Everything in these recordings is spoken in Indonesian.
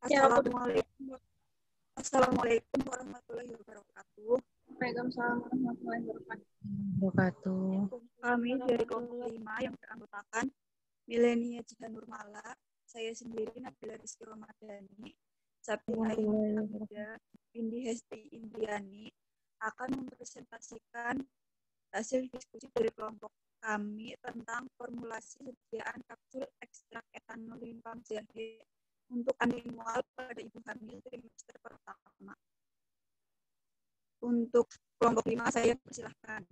Ya, aku Assalamualaikum. Assalamualaikum warahmatullahi wabarakatuh. Waalaikumsalam warahmatullahi Wabarakatuh. Kami dari kelompok 5 yang beranggotakan Milenia Jihan Nurmala, saya sendiri Nabila Rizky Ramadhani, Sabti Aini Hamida, Indi Hesti Indiani akan mempresentasikan hasil diskusi dari kelompok kami tentang formulasi sediaan kapsul ekstrak etanol limpang jahe untuk animal pada ibu hamil trimester pertama. Untuk kelompok 5 saya persilahkan.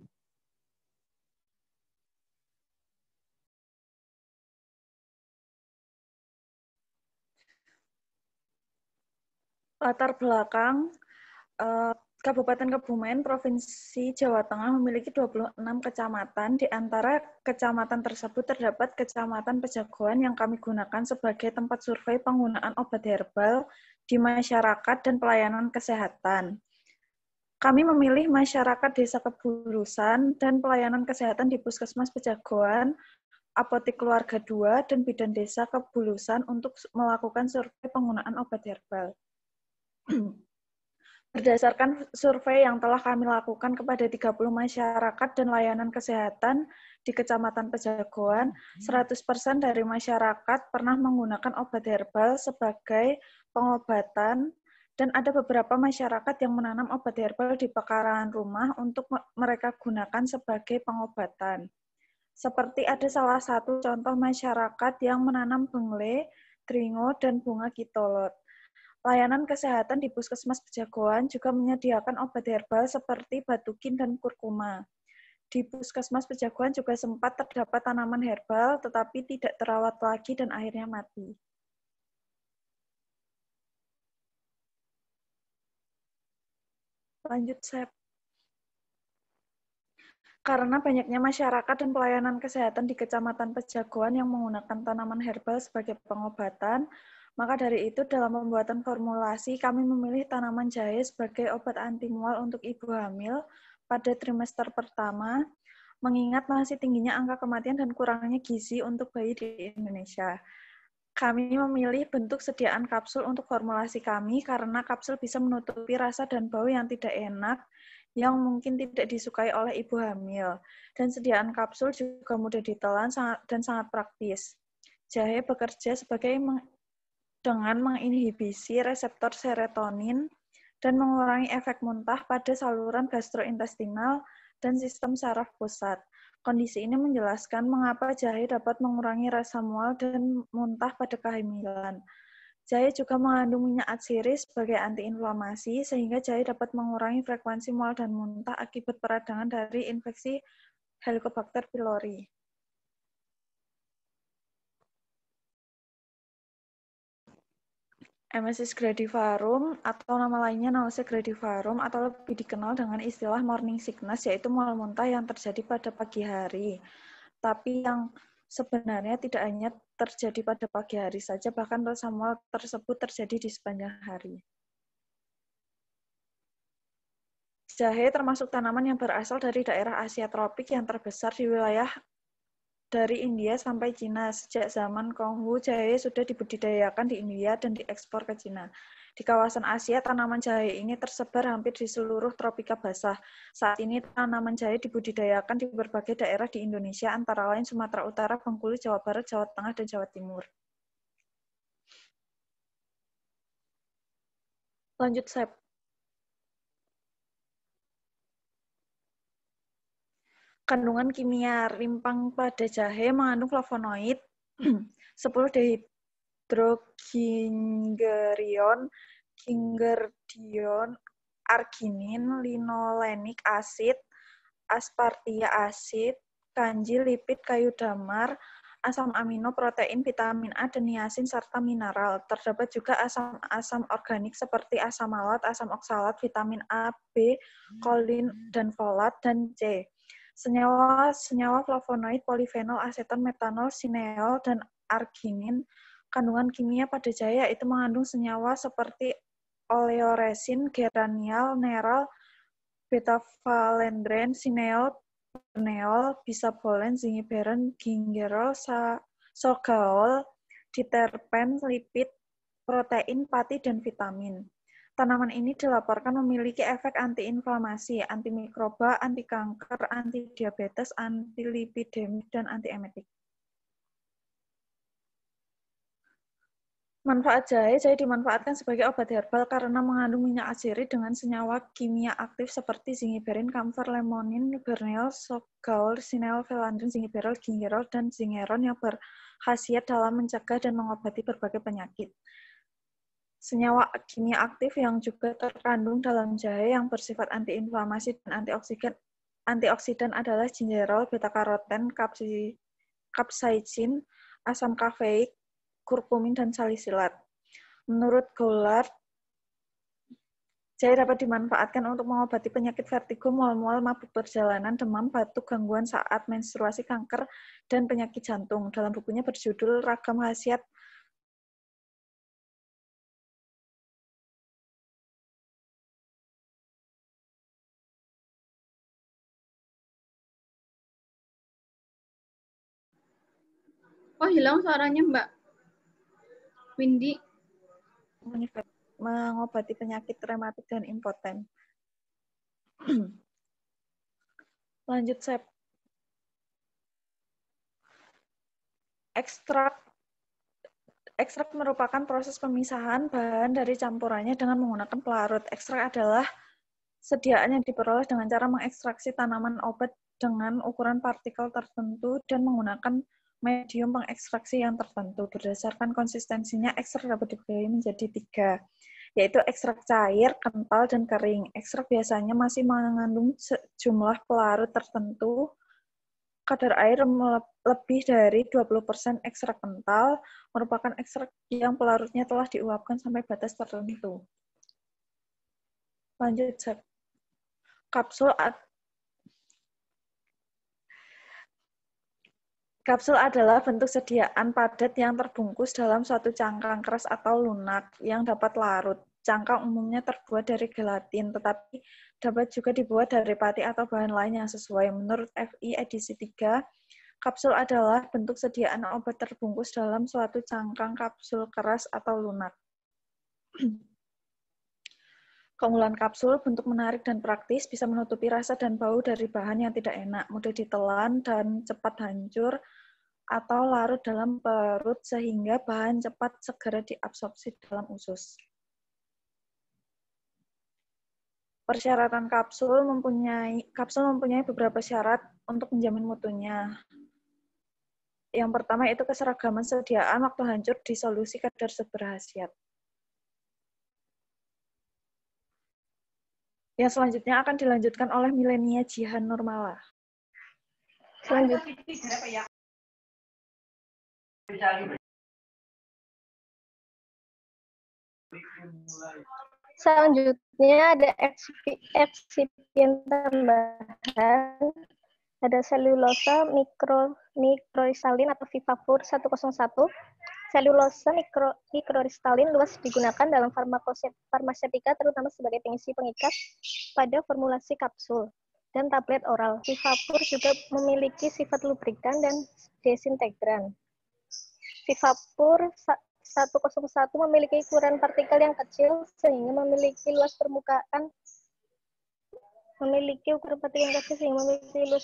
Latar belakang, Kabupaten Kebumen, Provinsi Jawa Tengah memiliki 26 kecamatan. Di antara kecamatan tersebut terdapat Kecamatan Pejagoan yang kami gunakan sebagai tempat survei penggunaan obat herbal di masyarakat dan pelayanan kesehatan. Kami memilih masyarakat Desa Kebulusan dan pelayanan kesehatan di Puskesmas Pejagoan, Apotek Keluarga 2, dan Bidan Desa Kebulusan untuk melakukan survei penggunaan obat herbal. Berdasarkan survei yang telah kami lakukan kepada 30 masyarakat dan layanan kesehatan di Kecamatan Pejagoan, 100% dari masyarakat pernah menggunakan obat herbal sebagai pengobatan, dan ada beberapa masyarakat yang menanam obat herbal di pekarangan rumah untuk mereka gunakan sebagai pengobatan. Seperti ada salah satu contoh masyarakat yang menanam bengle, dringo, dan bunga kitolot. Layanan kesehatan di Puskesmas Pejagoan juga menyediakan obat herbal seperti batukin dan kurkuma. Di Puskesmas Pejagoan juga sempat terdapat tanaman herbal, tetapi tidak terawat lagi dan akhirnya mati. Lanjut, Sep. Karena banyaknya masyarakat dan pelayanan kesehatan di Kecamatan Pejagoan yang menggunakan tanaman herbal sebagai pengobatan, maka dari itu dalam pembuatan formulasi kami memilih tanaman jahe sebagai obat anti mual untuk ibu hamil pada trimester pertama, mengingat masih tingginya angka kematian dan kurangnya gizi untuk bayi di Indonesia. Kami memilih bentuk sediaan kapsul untuk formulasi kami karena kapsul bisa menutupi rasa dan bau yang tidak enak yang mungkin tidak disukai oleh ibu hamil. Dan sediaan kapsul juga mudah ditelan dan sangat praktis. Jahe bekerja sebagai dengan menginhibisi reseptor serotonin dan mengurangi efek muntah pada saluran gastrointestinal dan sistem saraf pusat. Kondisi ini menjelaskan mengapa jahe dapat mengurangi rasa mual dan muntah pada kehamilan. Jahe juga mengandung minyak atsiri sebagai antiinflamasi, sehingga jahe dapat mengurangi frekuensi mual dan muntah akibat peradangan dari infeksi Helicobacter pylori. Emesis gradivarum atau nama lainnya Nausea gradivarum atau lebih dikenal dengan istilah morning sickness, yaitu mual muntah yang terjadi pada pagi hari. Tapi yang sebenarnya tidak hanya terjadi pada pagi hari saja, bahkan rasa mual tersebut terjadi di sepanjang hari. Jahe termasuk tanaman yang berasal dari daerah Asia tropik yang terbesar di wilayah dari India sampai Cina. Sejak zaman Konghu, jahe sudah dibudidayakan di India dan diekspor ke Cina. Di kawasan Asia, tanaman jahe ini tersebar hampir di seluruh tropika basah. Saat ini, tanaman jahe dibudidayakan di berbagai daerah di Indonesia, antara lain Sumatera Utara, Bengkulu, Jawa Barat, Jawa Tengah, dan Jawa Timur. Lanjut, Sep. Kandungan kimia rimpang pada jahe mengandung flavonoid, 10-dehydroginggerion, gingerdiol, arginin, linolenic acid, aspartia acid, kanji, lipid, kayu damar, asam amino, protein, vitamin A, dan niacin, serta mineral. Terdapat juga asam-asam organik seperti asam malat, asam oksalat, vitamin A, B, kolin, dan folat, dan C. Senyawa flavonoid, polifenol, aseton, metanol, sineol, dan arginin. Kandungan kimia pada jahe yaitu mengandung senyawa seperti oleoresin, geranial, neral, beta-valendren, sineol, berneol, bisabolen, zingiberin, gingerol, sogaol, diterpen, lipid, protein, pati, dan vitamin. Tanaman ini dilaporkan memiliki efek antiinflamasi, antimikroba, anti kanker, anti diabetes, anti lipidemik, dan anti emetik. Manfaat jahe dimanfaatkan sebagai obat herbal karena mengandung minyak atsiri dengan senyawa kimia aktif seperti zingiberin, kamfer, lemonin, bernil, sogaol, sinel, velandrin, zingiberol, gingerol, dan zingeron yang berkhasiat dalam mencegah dan mengobati berbagai penyakit. Senyawa kimia aktif yang juga terkandung dalam jahe yang bersifat antiinflamasi dan antioksidan adalah gingerol, beta-karoten, capsaicin, asam kafeik, kurkumin, dan salisilat. Menurut Goulart, jahe dapat dimanfaatkan untuk mengobati penyakit vertigo, mual-mual, mabuk perjalanan, demam, batuk, gangguan saat menstruasi, kanker, dan penyakit jantung. Dalam bukunya berjudul Ragam Khasiat Oh, hilang suaranya, Mbak Windy. mengobati penyakit rematik dan impoten. Lanjut, Sep. Ekstrak merupakan proses pemisahan bahan dari campurannya dengan menggunakan pelarut. Ekstrak adalah sediaan yang diperoleh dengan cara mengekstraksi tanaman obat dengan ukuran partikel tertentu dan menggunakan medium pengekstraksi yang tertentu. Berdasarkan konsistensinya, ekstrak dapat dibagi menjadi 3, yaitu ekstrak cair, kental, dan kering. Ekstrak biasanya masih mengandung sejumlah pelarut tertentu. Kadar air lebih dari 20%. Ekstrak kental merupakan ekstrak yang pelarutnya telah diuapkan sampai batas tertentu. Lanjut, Sep. Kapsul adalah bentuk sediaan padat yang terbungkus dalam suatu cangkang keras atau lunak yang dapat larut. Cangkang umumnya terbuat dari gelatin, tetapi dapat juga dibuat dari pati atau bahan lain yang sesuai. Menurut FI edisi 3, kapsul adalah bentuk sediaan obat terbungkus dalam suatu cangkang kapsul keras atau lunak. Keunggulan kapsul, bentuk menarik dan praktis, bisa menutupi rasa dan bau dari bahan yang tidak enak, mudah ditelan dan cepat hancur, atau larut dalam perut sehingga bahan cepat segera diabsorpsi dalam usus. Persyaratan kapsul mempunyai beberapa syarat untuk menjamin mutunya. Yang pertama itu keseragaman sediaan waktu hancur di solusi kadar zat berkhasiat. Yang selanjutnya akan dilanjutkan oleh Milenia Jihan Nurmala. Selanjutnya ada eksipien tambahan, ada selulosa mikrokristalin atau Vivapur 101. Selulosa mikrokristalin luas digunakan dalam farmaseutika terutama sebagai pengisi pengikat pada formulasi kapsul dan tablet oral. Vivapur juga memiliki sifat lubrikan dan desintegran. Vivapur 101 memiliki ukuran partikel yang kecil sehingga memiliki luas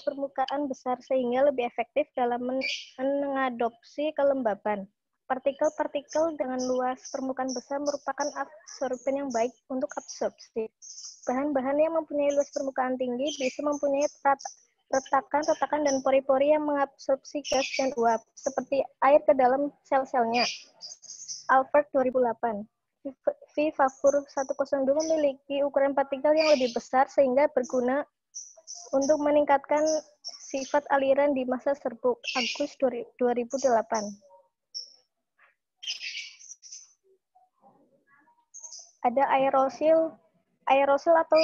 permukaan besar sehingga lebih efektif dalam mengadopsi kelembaban. Partikel-partikel dengan luas permukaan besar merupakan absorben yang baik untuk absorpsi. Bahan-bahan yang mempunyai luas permukaan tinggi bisa mempunyai retakan dan pori-pori yang mengabsorpsi gas dan uap, seperti air ke dalam sel-selnya. Albert 2008. Vivapur 102 memiliki ukuran partikel yang lebih besar sehingga berguna untuk meningkatkan sifat aliran di masa serbuk. Agus 2008. Ada aerosol atau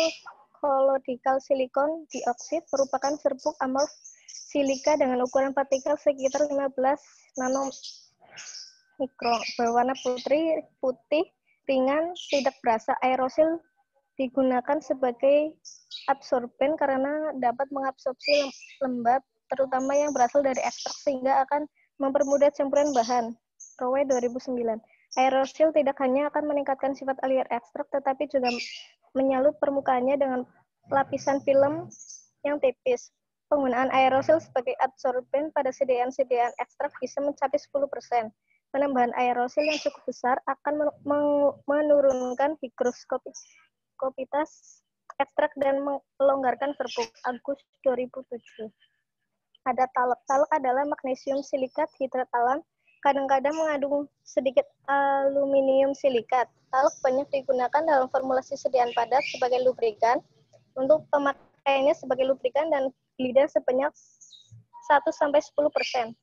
colloidal silikon dioksid merupakan serbuk amorf silika dengan ukuran partikel sekitar 15 nanomikron, berwarna putih, ringan, tidak berasa. Aerosol digunakan sebagai absorben karena dapat mengabsorpsi lembab, terutama yang berasal dari ekstrak, sehingga akan mempermudah campuran bahan. Rowe 2009. Aerosil tidak hanya akan meningkatkan sifat alir ekstrak, tetapi juga menyalut permukaannya dengan lapisan film yang tipis. Penggunaan aerosil sebagai adsorben pada sediaan-sediaan ekstrak bisa mencapai 10%. Penambahan aerosil yang cukup besar akan menurunkan higroskopitas ekstrak dan melonggarkan serbuk. Agus 2007. Ada talak. Talak adalah magnesium silikat hidrat alam, kadang-kadang mengandung sedikit aluminium silikat. Talak banyak digunakan dalam formulasi sediaan padat sebagai lubrikan. Untuk pemakaiannya sebagai lubrikan dan glider sebanyak 1-10%.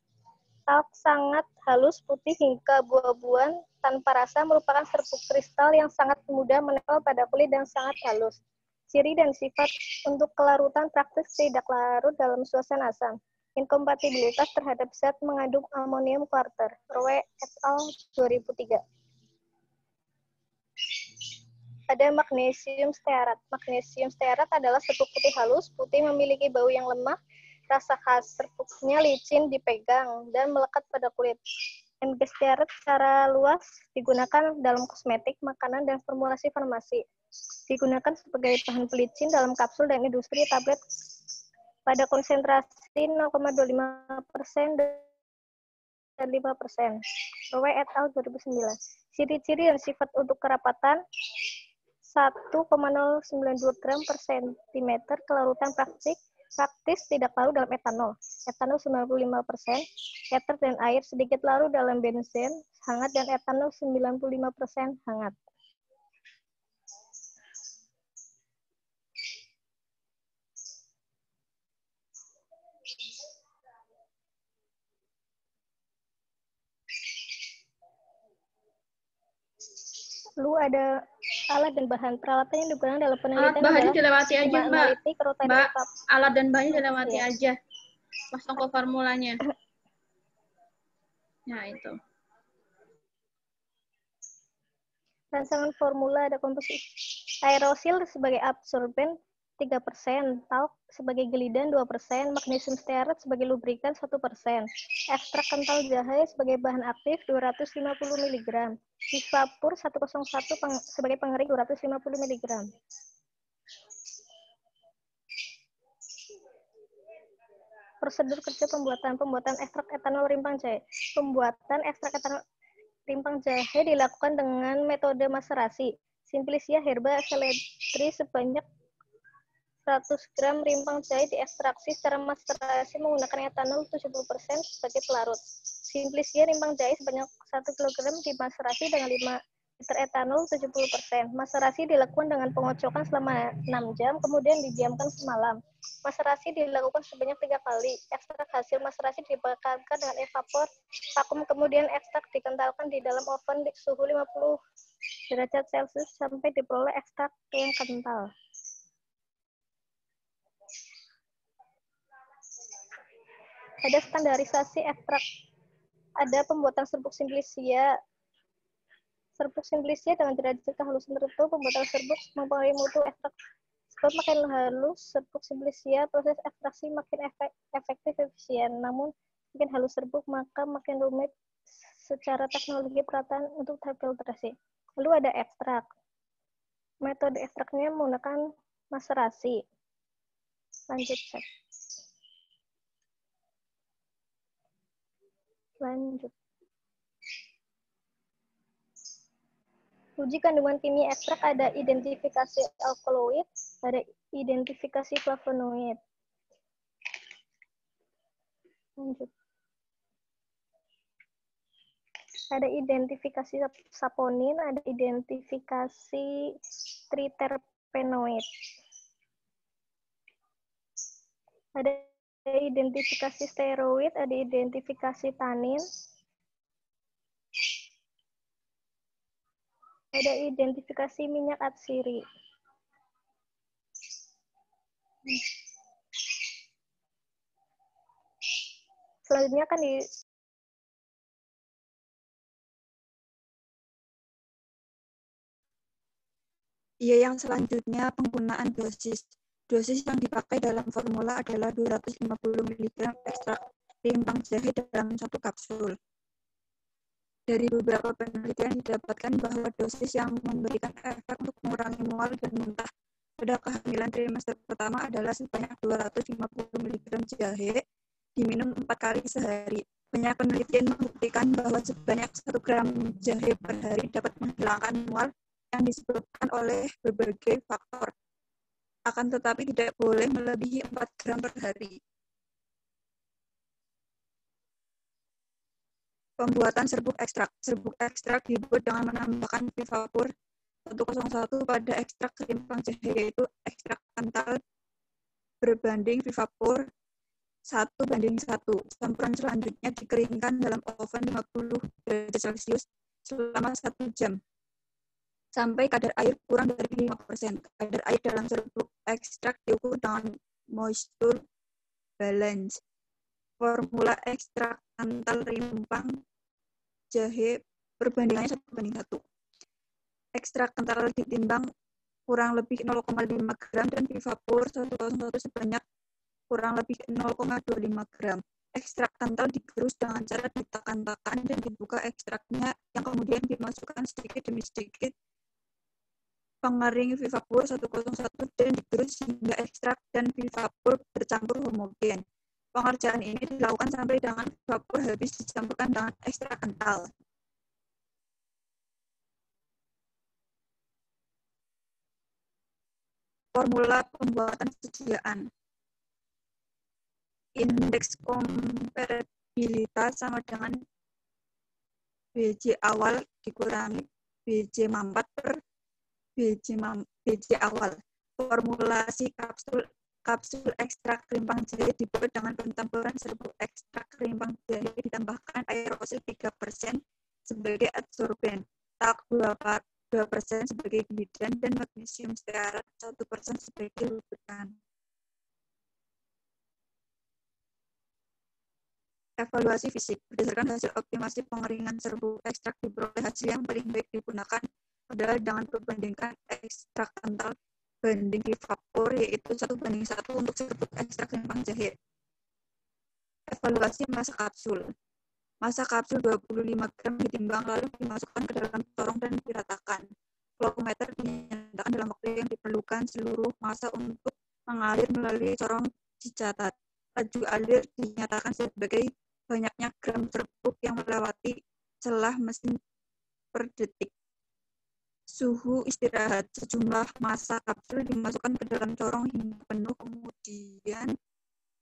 Talak sangat halus, putih hingga abu-abuan tanpa rasa, merupakan serbuk kristal yang sangat mudah menempel pada kulit dan sangat halus. Ciri dan sifat untuk kelarutan praktis tidak larut dalam suasana asam. Inkompatibilitas terhadap zat mengandung amonium kuarter. Rowe et al. 2003. Ada magnesium stearat. Magnesium stearat adalah serbuk putih halus, putih memiliki bau yang lemah, rasa khas, serbuknya licin dipegang dan melekat pada kulit. Mg stearat secara luas digunakan dalam kosmetik, makanan, dan formulasi farmasi. Digunakan sebagai bahan pelicin dalam kapsul dan industri tablet pada konsentrasi 0,25% dan 5%. Rowe et al. 2009. Ciri-ciri dan sifat untuk kerapatan 1,092 gram per sentimeter, kelarutan praktis tidak larut dalam etanol. Etanol 95%, ether dan air sedikit larut dalam benzen hangat, dan etanol 95% hangat. Lalu ada alat dan bahan. Peralatan yang digunakan dalam penelitian Alat bahannya adalah dilewati aja, Mbak. analitik, rotary Mbak, evap. alat dan bahannya dilewati Iya. aja. Langsung ke formulanya. Nah, itu. Rangsangan formula ada komposisi. Aerosil sebagai absorben 3%, talk sebagai gelidan 2%, magnesium stearat sebagai lubrikan 1%, ekstrak kental jahe sebagai bahan aktif 250 mg, Vapur 101 sebagai pengering 250 mg. Prosedur kerja pembuatan ekstrak etanol rimpang jahe. Pembuatan ekstrak etanol rimpang jahe dilakukan dengan metode maserasi. Simplicia herba seledri sebanyak 100 gram rimpang jahe diekstraksi secara maserasi menggunakan etanol 70% sebagai pelarut. Simplicia rimpang jahe sebanyak 1 kg dimaserasi dengan 5 liter etanol 70%. Maserasi dilakukan dengan pengocokan selama 6 jam, kemudian didiamkan semalam. Maserasi dilakukan sebanyak 3 kali. Ekstrak hasil maserasi dibakarkan dengan evapor vakum, kemudian ekstrak dikentalkan di dalam oven di suhu 50 derajat Celcius sampai diperoleh ekstrak yang kental. Ada standarisasi ekstrak. Ada pembuatan serbuk simplicia. Serbuk simplicia dengan derajat kehalusan tertentu. Pembuatan serbuk mempengaruhi mutu ekstrak. Sebab makin halus serbuk simplicia, proses ekstraksi makin efektif efisien. Namun makin halus serbuk, maka makin rumit secara teknologi perataan untuk tahap filtrasi. Lalu ada ekstrak. Metode ekstraknya menggunakan maserasi. Lanjut, cek. Lanjut. Uji kandungan kimia ekstrak, ada identifikasi alkaloid, ada identifikasi flavonoid. Lanjut. Ada identifikasi saponin, ada identifikasi triterpenoid. Ada identifikasi steroid, ada identifikasi tanin. Ada identifikasi minyak atsiri. Selanjutnya akan yang selanjutnya penggunaan dosis. Dosis yang dipakai dalam formula adalah 250 mg ekstrak rimpang jahe dalam 1 kapsul. Dari beberapa penelitian didapatkan bahwa dosis yang memberikan efek untuk mengurangi mual dan muntah pada kehamilan trimester pertama adalah sebanyak 250 mg jahe diminum 4 kali sehari. Banyak penelitian membuktikan bahwa sebanyak 1 gram jahe per hari dapat menghilangkan mual yang disebabkan oleh berbagai faktor. Akan tetapi tidak boleh melebihi 4 gram per hari. Pembuatan serbuk ekstrak. Serbuk ekstrak dibuat dengan menambahkan Vivapur 101 pada ekstrak rimpang jahe, yaitu ekstrak kental berbanding Vivapur 1:1. Campuran selanjutnya dikeringkan dalam oven 50 derajat Celcius selama 1 jam sampai kadar air kurang dari 5%. Kadar air dalam serbuk ekstrak diukur dengan moisture balance. Formula ekstrak kental rimpang jahe perbandingannya 1:1. Ekstrak kental ditimbang kurang lebih 0,5 gram dan Vivapur 101 sebanyak kurang lebih 0,25 gram. Ekstrak kental digerus dengan cara ditekan-tekan dan dibuka ekstraknya yang kemudian dimasukkan sedikit demi sedikit pengering Vivapur 101 dan digerus hingga ekstrak dan Vivapur bercampur homogen. Pengerjaan ini dilakukan sampai dengan Vivapur habis dicampurkan dengan ekstrak kental. Formula pembuatan sediaan. Indeks komparabilitas sama dengan BJ awal dikurangi BJ mampat per BJ awal. Formulasi kapsul ekstrak rimpang jahe dibuat dengan pencampuran serbuk ekstrak rimpang jahe ditambahkan aerosol 3% sebagai adsorben, talk 2% sebagai bidan, dan magnesium stearat 1% sebagai lubrikan. Evaluasi fisik. Berdasarkan hasil optimasi pengeringan serbuk ekstrak diperoleh hasil yang paling baik digunakan adalah dengan perbandingan ekstrak kental banding Vivapur, yaitu 1:1 untuk serbuk ekstrak rimpang jahe. Evaluasi massa kapsul. Massa kapsul 25 gram ditimbang lalu dimasukkan ke dalam corong dan diratakan. Flowmeter dinyatakan dalam waktu yang diperlukan seluruh massa untuk mengalir melalui corong dicatat. Laju alir dinyatakan sebagai banyaknya gram serbuk yang melewati celah mesin per detik. Suhu istirahat. Sejumlah massa kapsul dimasukkan ke dalam corong hingga penuh, kemudian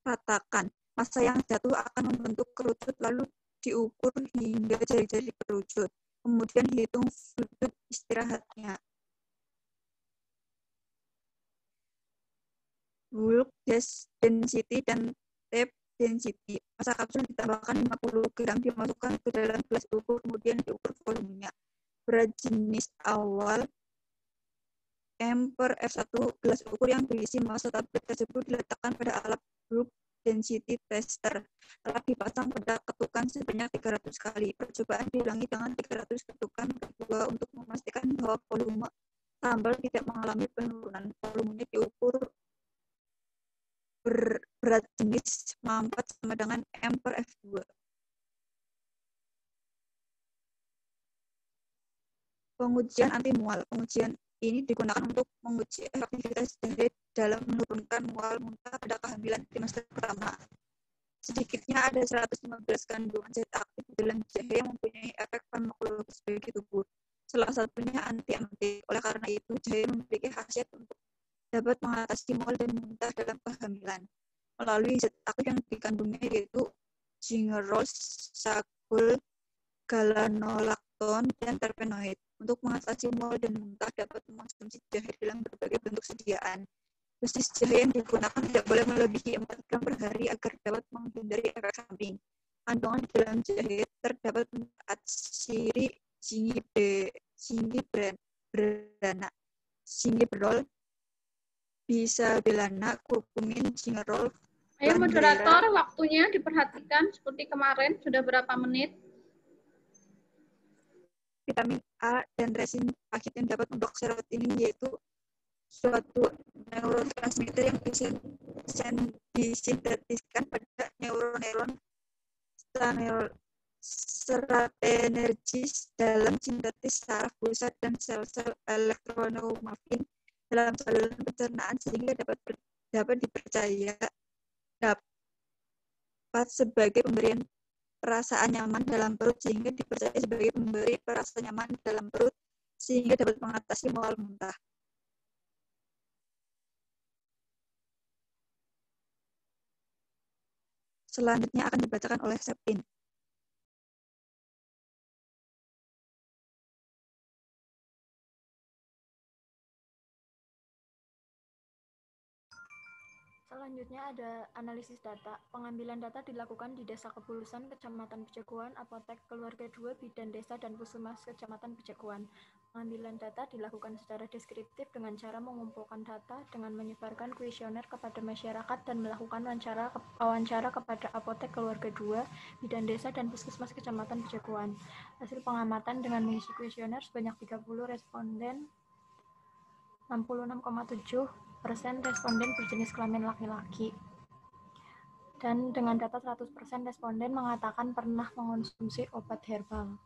ratakan. Massa yang jatuh akan membentuk kerucut lalu diukur hingga jari-jari kerucut. Kemudian hitung sudut istirahatnya. Bulk density dan tape density. Massa kapsul ditambahkan 50 gram, dimasukkan ke dalam gelas ukur, kemudian diukur volumenya. Berat jenis awal M/F1 gelas ukur yang berisi massa tablet tersebut diletakkan pada alat bulk density tester. Alat dipasang pada ketukan sebanyak 300 kali. Percobaan diulangi dengan 300 ketukan kedua untuk memastikan bahwa volume tambal tidak mengalami penurunan. Volumenya diukur berat jenis mampat sama dengan M/F2. Pengujian anti mual. Pengujian ini digunakan untuk menguji efektivitas jahe dalam menurunkan mual muntah pada kehamilan trimester pertama. Sedikitnya ada 115 kandungan zat aktif di dalam jahe yang mempunyai efek farmakologis bagi tubuh. Salah satunya anti-emetik. Oleh karena itu, jahe memiliki khasiat untuk dapat mengatasi mual dan muntah dalam kehamilan melalui zat aktif yang dikandungnya, yaitu gingerol, sagol, galanolakton, dan terpenoid. Untuk mengatasi mual dan muntah dapat mengonsumsi jahe dalam berbagai bentuk sediaan. Dosis jahe yang digunakan tidak boleh melebihi 4 gram per hari agar dapat menghindari efek samping. Kandungan di dalam jahe terdapat atsiri, gingebrol, bisabelana, kurkumin, gingerol. Ayo moderator, waktunya diperhatikan seperti kemarin. Sudah berapa menit? Vitamin A dan resin pahit yang dapat memblok serotonin, yaitu suatu neurotransmitter yang disintetiskan pada neuron serat energi dalam sintetis saraf pusat dan sel-sel elektroneuromorfin dalam saluran pencernaan sehingga dapat dipercaya dapat sebagai pemberian perasaan nyaman dalam perut sehingga dipercaya sebagai pemberi perasa nyaman dalam perut sehingga dapat mengatasi mual muntah. Selanjutnya akan dibacakan oleh Septin. Selanjutnya ada analisis data. Pengambilan data dilakukan di Desa Kebulusan, Kecamatan Bejagoan, Apotek Keluarga 2, Bidan Desa, dan Puskesmas Kecamatan Bejagoan. Pengambilan data dilakukan secara deskriptif dengan cara mengumpulkan data dengan menyebarkan kuesioner kepada masyarakat dan melakukan wawancara kepada Apotek Keluarga 2, Bidan Desa, dan Puskesmas Kecamatan Bejagoan. Hasil pengamatan dengan mengisi kuesioner sebanyak 30 responden, 66,7% responden berjenis kelamin laki-laki. Dan dengan data 100% responden mengatakan pernah mengonsumsi obat herbal.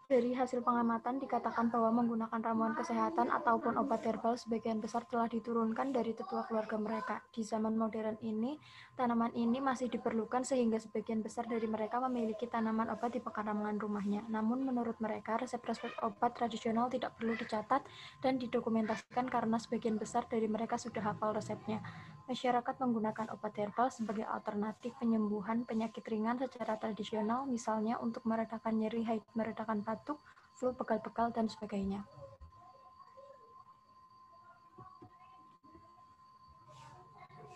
Dari hasil pengamatan dikatakan bahwa menggunakan ramuan kesehatan ataupun obat herbal sebagian besar telah diturunkan dari tetua keluarga mereka. Di zaman modern ini, tanaman ini masih diperlukan sehingga sebagian besar dari mereka memiliki tanaman obat di pekarangan rumahnya. Namun menurut mereka, resep-resep obat tradisional tidak perlu dicatat dan didokumentasikan karena sebagian besar dari mereka sudah hafal resepnya. Masyarakat menggunakan obat herbal sebagai alternatif penyembuhan penyakit ringan secara tradisional, misalnya untuk meredakan nyeri, haid, meredakan batuk, flu, pegal-pegal, dan sebagainya.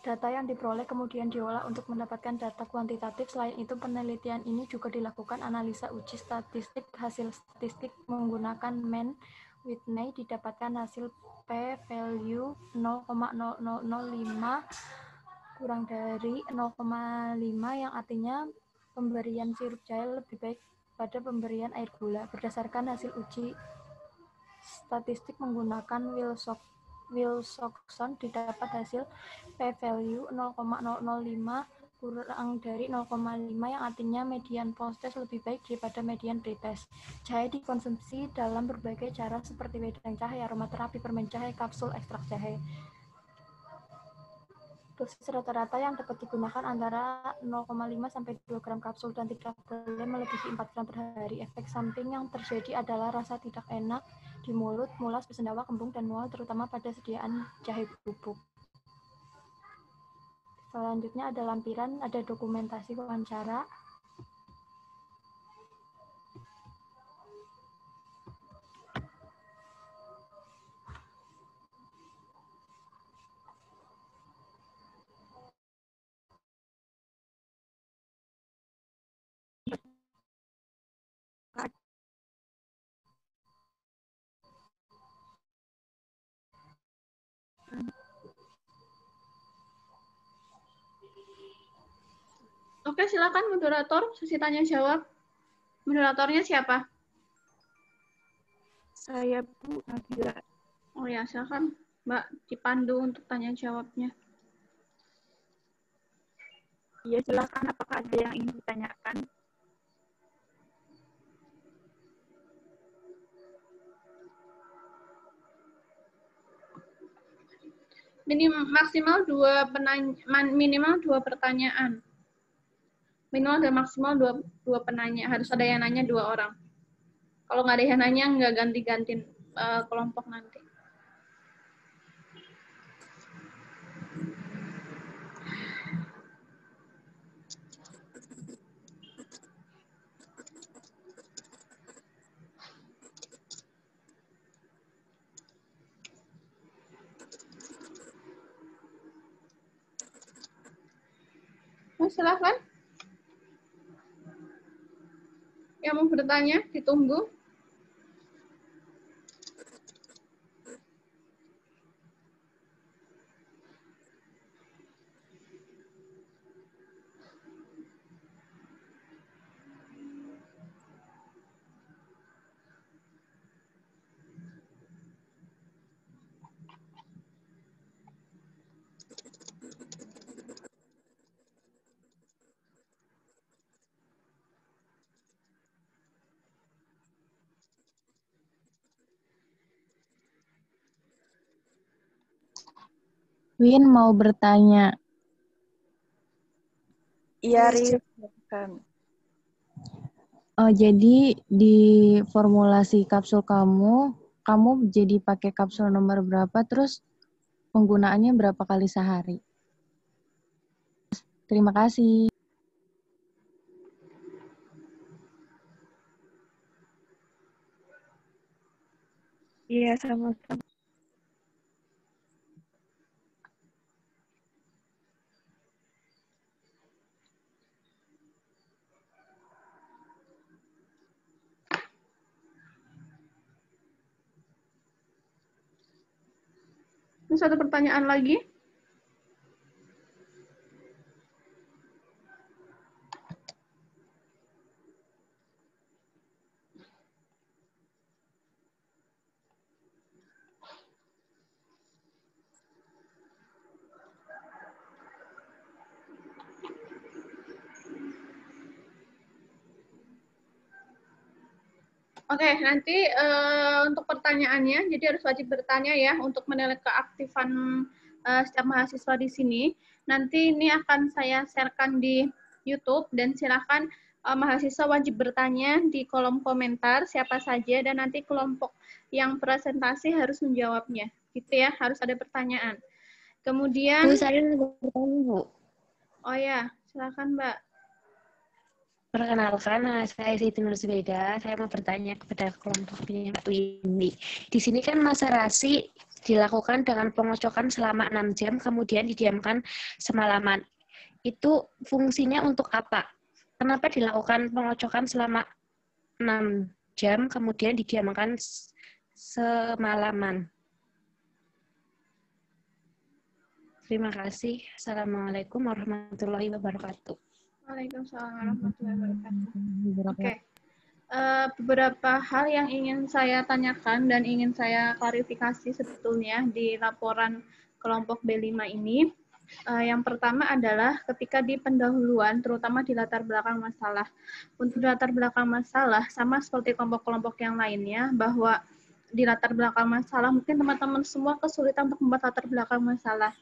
Data yang diperoleh kemudian diolah untuk mendapatkan data kuantitatif. Selain itu, penelitian ini juga dilakukan analisa uji statistik. Hasil statistik menggunakan Mann-Whitney didapatkan hasil p-value 0,0005 kurang dari 0,5 yang artinya pemberian sirup jahe lebih baik pada pemberian air gula. Berdasarkan hasil uji statistik menggunakan Wilcoxon didapat hasil p-value 0,005 kurang dari 0,5 yang artinya median post-test lebih baik daripada median pre-test. Jahe dikonsumsi dalam berbagai cara seperti wedang jahe, aromaterapi, permen jahe, kapsul, ekstrak jahe. Dosis rata-rata yang dapat digunakan antara 0,5 sampai 2 gram kapsul dan tidak boleh melebihi 4 gram per hari. Efek samping yang terjadi adalah rasa tidak enak di mulut, mulas, bersendawa, kembung, dan mual, terutama pada sediaan jahe bubuk. Selanjutnya ada lampiran, ada dokumentasi wawancara. Oke, silakan moderator, sesi tanya jawab. Moderatornya siapa? Saya Bu Nabila. Oh ya, silakan Mbak dipandu untuk tanya jawabnya. Iya, silakan. Apakah ada yang ingin ditanyakan? Minimal dua pertanyaan. Minimal dan maksimal dua penanya. Harus ada yang nanya 2 orang. Kalau nggak ada yang nanya, nggak ganti-ganti kelompok nanti. Oh, silakan. Yang mau bertanya, ditunggu. Win mau bertanya. Iya, Rizkan. Jadi di formulasi kapsul kamu jadi pakai kapsul nomor berapa, terus penggunaannya berapa kali sehari? Terima kasih. Iya, sama-sama. Ini satu pertanyaan lagi. Oke, nanti untuk pertanyaannya, jadi harus wajib bertanya ya untuk menilai keaktifan setiap mahasiswa di sini. Nanti ini akan saya sharekan di YouTube dan silakan mahasiswa wajib bertanya di kolom komentar siapa saja dan nanti kelompok yang presentasi harus menjawabnya. Gitu ya, harus ada pertanyaan. Kemudian Bu, saya mau bertanya, Bu. Oh ya, silakan Mbak. Perkenalkan, saya Siti Nursbeda. Saya mau bertanya kepada kelompoknya Mbak Windy. Di sini kan masa rasi dilakukan dengan pengocokan selama 6 jam, kemudian didiamkan semalaman. Itu fungsinya untuk apa? Kenapa dilakukan pengocokan selama 6 jam, kemudian didiamkan semalaman? Terima kasih. Assalamualaikum warahmatullahi wabarakatuh. Waalaikumsalam warahmatullahi wabarakatuh. Oke. Beberapa hal yang ingin saya tanyakan dan ingin saya klarifikasi sebetulnya di laporan kelompok B5 ini. Yang pertama adalah ketika di pendahuluan, terutama di latar belakang masalah. Untuk latar belakang masalah, sama seperti kelompok-kelompok yang lainnya, bahwa di latar belakang masalah, mungkin teman-teman semua kesulitan untuk membuat latar belakang masalah.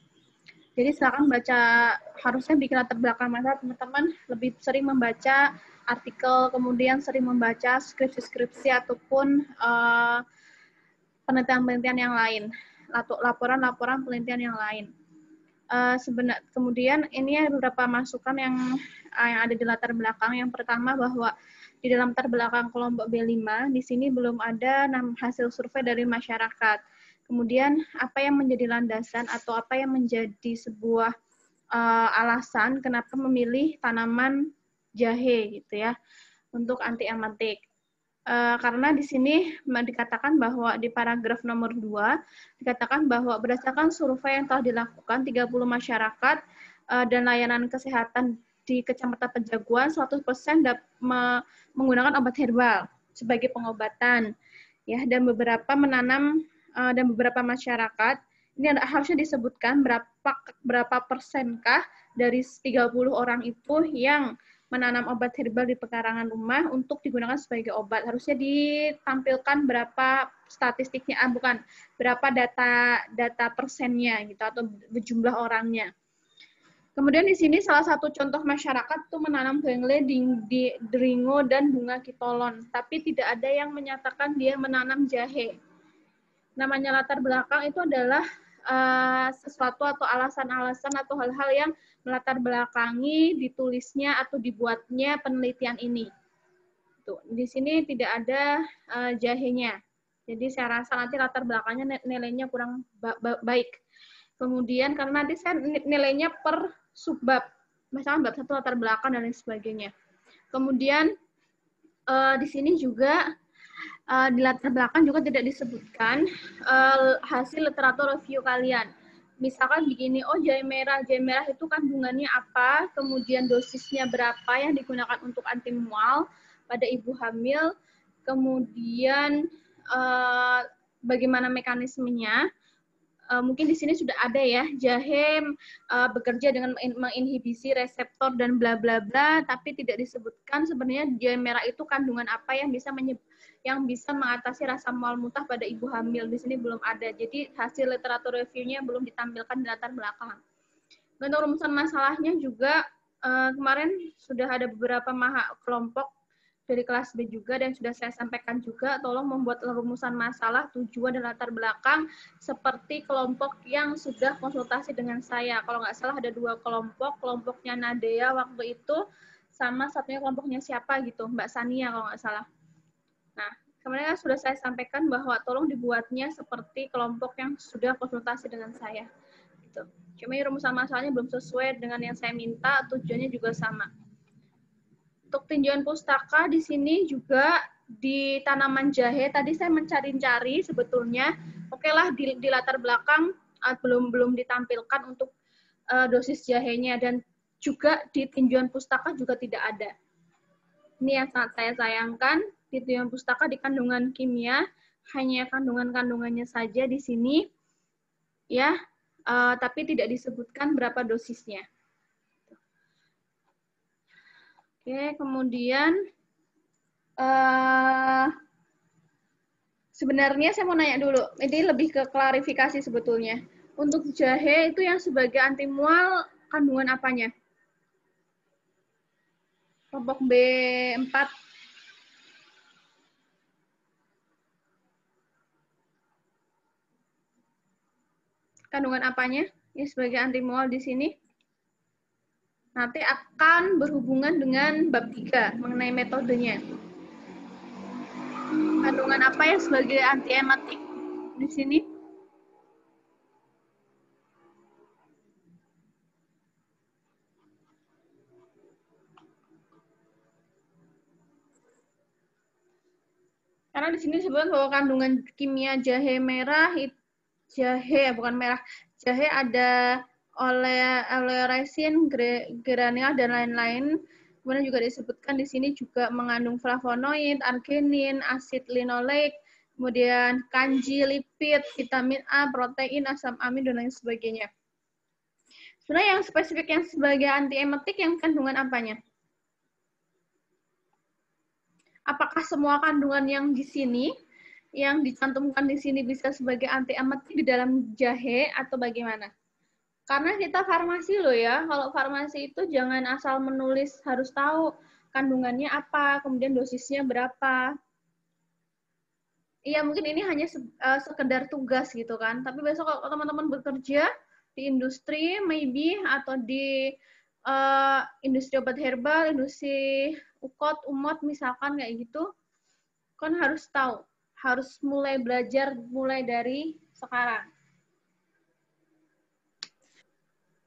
Jadi silakan baca, harusnya bikin latar belakang masalah, teman-teman lebih sering membaca artikel, kemudian sering membaca skripsi-skripsi ataupun penelitian-penelitian yang lain, laporan-laporan penelitian yang lain. Kemudian ini ada beberapa masukan yang ada di latar belakang. Yang pertama bahwa di dalam latar belakang kelompok B5, di sini belum ada hasil survei dari masyarakat. Kemudian apa yang menjadi landasan atau apa yang menjadi sebuah alasan kenapa memilih tanaman jahe gitu ya untuk anti emetik. Karena di sini dikatakan bahwa di paragraf nomor 2 dikatakan bahwa berdasarkan survei yang telah dilakukan 30 masyarakat dan layanan kesehatan di Kecamatan Pejaguan 100% menggunakan obat herbal sebagai pengobatan ya, dan beberapa dan beberapa masyarakat ini harusnya disebutkan berapa persenkah dari 30 orang itu yang menanam obat herbal di pekarangan rumah untuk digunakan sebagai obat. Harusnya ditampilkan berapa statistiknya, berapa data persennya gitu atau jumlah orangnya. Kemudian di sini salah satu contoh masyarakat itu menanam bengle, deringo, dan bunga kitolon, tapi tidak ada yang menyatakan dia menanam jahe. Namanya latar belakang itu adalah sesuatu atau alasan-alasan atau hal-hal yang melatar belakangi ditulisnya atau dibuatnya penelitian ini. Tuh, di sini tidak ada jahenya. Jadi saya rasa nanti latar belakangnya nilainya kurang baik. Kemudian karena nanti saya nilainya per subbab, misalnya bab 1 latar belakang dan lain sebagainya. Kemudian di sini juga di latar belakang juga tidak disebutkan hasil literatur review kalian. Misalkan begini, oh jahe merah itu kandungannya apa, kemudian dosisnya berapa yang digunakan untuk anti mual pada ibu hamil, kemudian bagaimana mekanismenya. Mungkin di sini sudah ada ya, jahe bekerja dengan menginhibisi reseptor dan bla bla bla, tapi tidak disebutkan sebenarnya jahe merah itu kandungan apa yang bisa yang bisa mengatasi rasa mual muntah pada ibu hamil. Di sini belum ada. Jadi hasil literatur reviewnya belum ditampilkan di latar belakang. Untuk rumusan masalahnya juga kemarin sudah ada beberapa kelompok dari kelas B juga dan sudah saya sampaikan juga, tolong membuat rumusan masalah, tujuan dan latar belakang seperti kelompok yang sudah konsultasi dengan saya. Kalau nggak salah ada 2 kelompok, kelompoknya Nadea waktu itu, sama satunya kelompoknya siapa gitu, Mbak Sania kalau nggak salah. Nah, kemarin sudah saya sampaikan bahwa tolong dibuatnya seperti kelompok yang sudah konsultasi dengan saya. Gitu. Cuma rumusan masalahnya belum sesuai dengan yang saya minta, tujuannya juga sama. Untuk tinjauan pustaka di sini juga di tanaman jahe tadi saya mencari-cari sebetulnya oke lah di latar belakang belum ditampilkan untuk dosis jahenya dan juga di tinjauan pustaka juga tidak ada. Ini yang sangat saya sayangkan, di tinjauan pustaka di kandungan kimia hanya kandungannya saja di sini ya, tapi tidak disebutkan berapa dosisnya. Oke, kemudian sebenarnya saya mau nanya dulu, ini lebih ke klarifikasi sebetulnya. Untuk jahe itu yang sebagai anti mual, kandungan apanya? Kelompok B4. Kandungan apanya yang sebagai anti mual di sini? Nanti akan berhubungan dengan bab 3 mengenai metodenya. Kandungan apa yang sebagai antiemetik di sini? Karena di sini disebutkan bahwa kandungan kimia jahe merah, jahe ada oleoresin, geranil, dan lain-lain. Kemudian juga disebutkan di sini juga mengandung flavonoid, arginin, asid linoleik, kemudian kanji, lipid, vitamin A, protein, asam amin, dan lain sebagainya. Sebenarnya yang spesifik yang sebagai antiemetik yang kandungan apanya? Apakah semua kandungan yang di sini, yang dicantumkan di sini bisa sebagai antiemetik di dalam jahe atau bagaimana? Karena kita farmasi loh ya, kalau farmasi itu jangan asal menulis, harus tahu kandungannya apa, kemudian dosisnya berapa. Iya mungkin ini hanya sekedar tugas gitu kan, tapi besok kalau teman-teman bekerja di industri maybe atau di industri obat herbal, industri ukot, umot misalkan kayak gitu, kan harus tahu, harus mulai belajar mulai dari sekarang.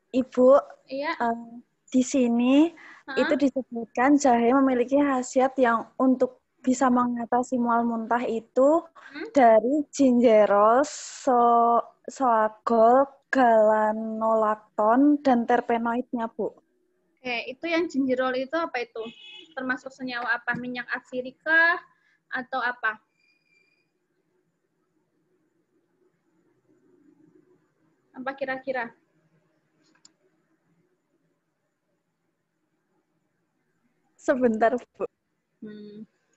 Ibu, iya. Di sini itu disebutkan jahe memiliki khasiat yang untuk bisa mengatasi mual muntah itu dari gingerol, soagol, galanolakton, dan terpenoidnya, Bu. Oke, itu yang gingerol itu apa itu? Termasuk senyawa apa? Minyak atsirika atau apa? Apa kira-kira? Sebentar, Bu.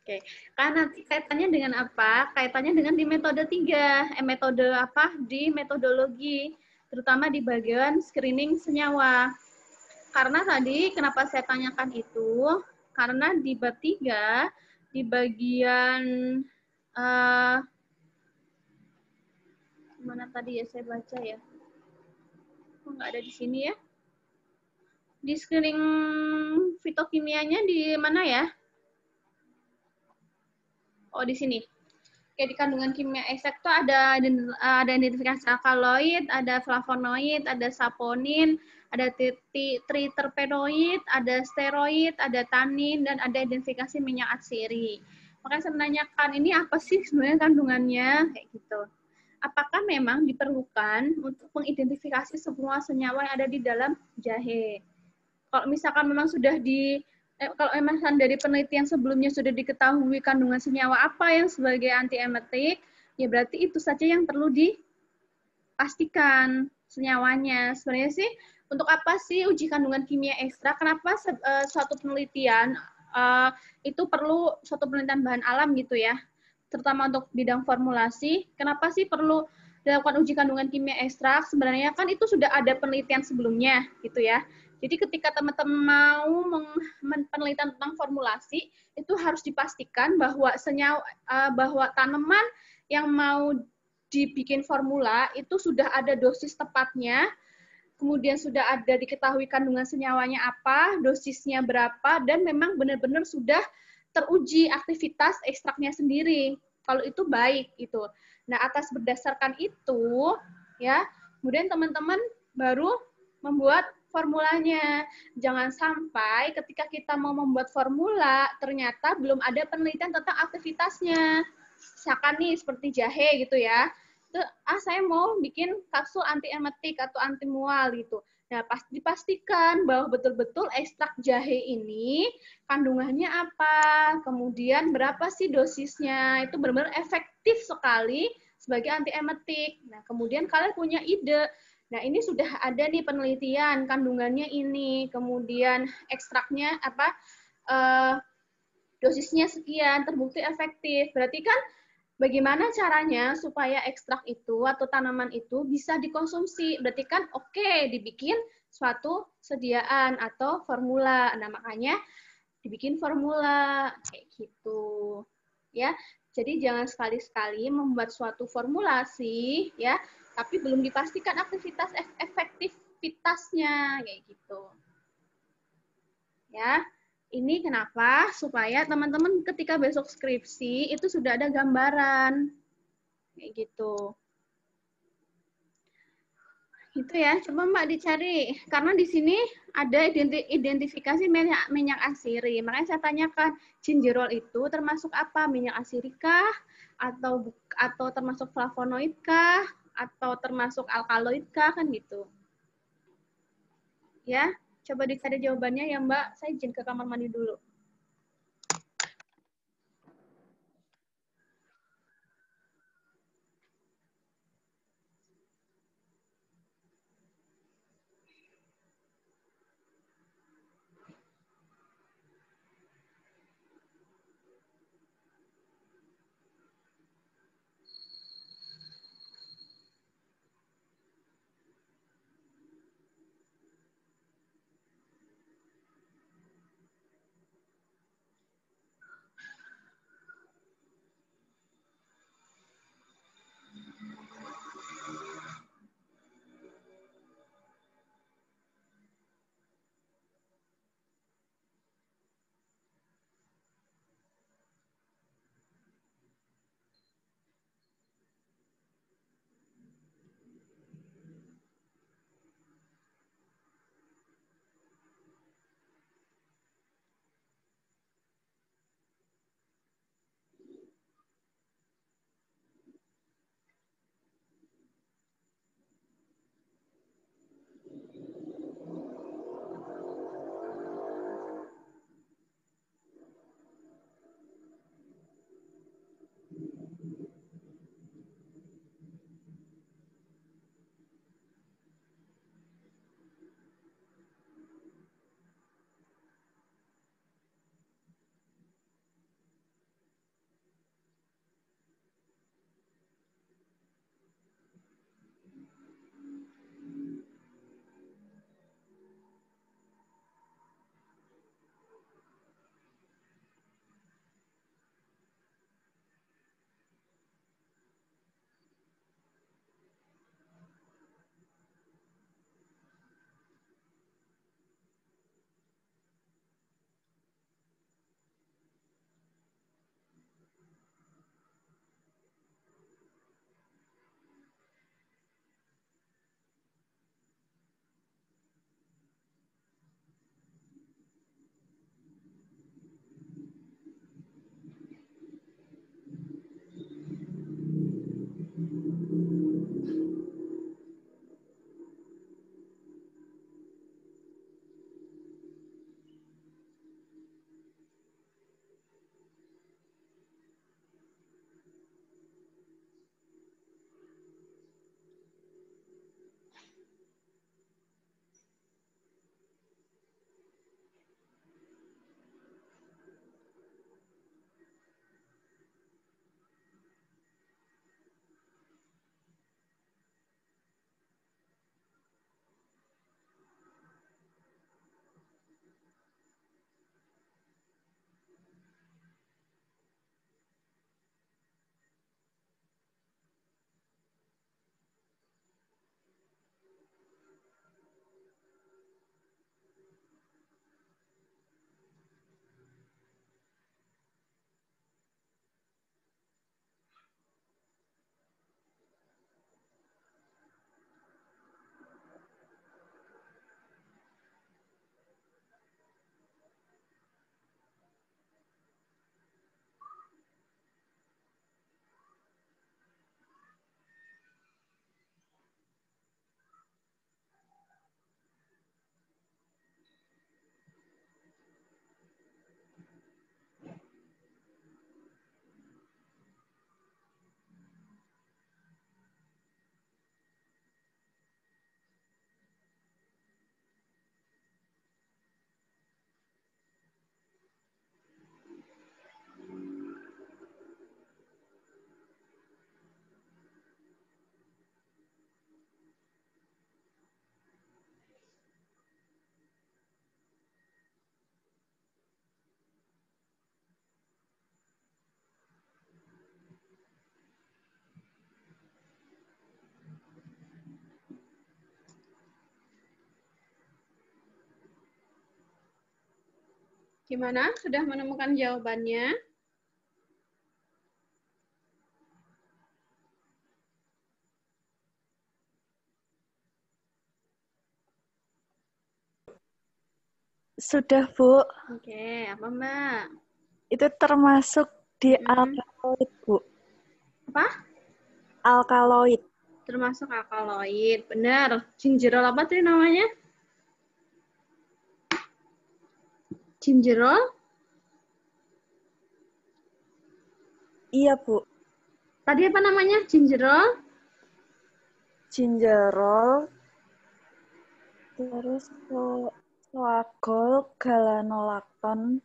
Oke. Karena kaitannya dengan apa? Kaitannya dengan di metode 3. Metode apa? Di metodologi, terutama di bagian screening senyawa. Karena tadi kenapa saya tanyakan itu? Karena di bab 3, di bagian mana tadi ya saya baca ya? Kok nggak ada di sini ya? Di screening fitokimianya di mana ya? Oh, di sini. Oke, di kandungan kimia ekstrak itu ada identifikasi alkaloid, ada flavonoid, ada saponin, ada triterpenoid, ada steroid, ada tanin, dan ada identifikasi minyak atsiri. Makanya saya menanyakan, ini apa sih sebenarnya kandungannya? Kayak gitu. Apakah memang diperlukan untuk mengidentifikasi semua senyawa yang ada di dalam jahe? Kalau misalkan memang sudah kalau memang dari penelitian sebelumnya sudah diketahui kandungan senyawa apa yang sebagai antiemetik, ya berarti itu saja yang perlu dipastikan senyawanya. Sebenarnya sih, untuk apa sih uji kandungan kimia ekstra? Kenapa suatu penelitian itu perlu suatu penelitian bahan alam gitu ya? terutama untuk bidang formulasi. Kenapa sih perlu dilakukan uji kandungan kimia ekstrak? Sebenarnya kan itu sudah ada penelitian sebelumnya, gitu ya. Jadi ketika teman-teman mau penelitian tentang formulasi, itu harus dipastikan bahwa bahwa tanaman yang mau dibikin formula itu sudah ada dosis tepatnya, kemudian sudah ada diketahui kandungan senyawanya apa, dosisnya berapa, dan memang benar-benar sudah teruji aktivitas ekstraknya sendiri. Kalau itu baik gitu. Nah, atas berdasarkan itu, ya, kemudian teman-teman baru membuat formulanya. Jangan sampai ketika kita mau membuat formula, ternyata belum ada penelitian tentang aktivitasnya. Misalkan nih, seperti jahe gitu ya. Saya mau bikin kapsul anti-emetik atau anti mual gitu. Nah, dipastikan bahwa betul-betul ekstrak jahe ini kandungannya apa, kemudian berapa sih dosisnya, itu benar-benar efektif sekali sebagai anti-emetik. Nah, kemudian kalian punya ide, nah ini sudah ada nih penelitian, kandungannya ini, kemudian ekstraknya apa, dosisnya sekian, terbukti efektif. Berarti kan bagaimana caranya supaya ekstrak itu atau tanaman itu bisa dikonsumsi? Berarti kan oke, dibikin suatu sediaan atau formula. Nah, makanya dibikin formula kayak gitu. Ya. Jadi jangan sekali-sekali membuat suatu formulasi ya, tapi belum dipastikan aktivitas efektivitasnya kayak gitu. Ya. Ini kenapa? Supaya teman-teman ketika besok skripsi itu sudah ada gambaran. Kayak gitu. Itu ya, coba Mbak dicari. Karena di sini ada identifikasi minyak asiri. Makanya saya tanyakan, gingerol itu termasuk apa? Minyak asiri kah? Atau termasuk flavonoid kah? Atau termasuk alkaloid kah? Kan gitu. Ya, coba dicari jawabannya ya Mbak. Saya izin ke kamar mandi dulu. Gimana? Sudah menemukan jawabannya? Sudah, Bu. Oke, apa Mbak? Itu termasuk di alkaloid, Bu. Apa? Alkaloid. Termasuk alkaloid. Benar. Gingerol apa tuh namanya? Gingerol? Iya, Bu. Tadi apa namanya? Gingerol? Gingerol, terus soagol, galanolakton,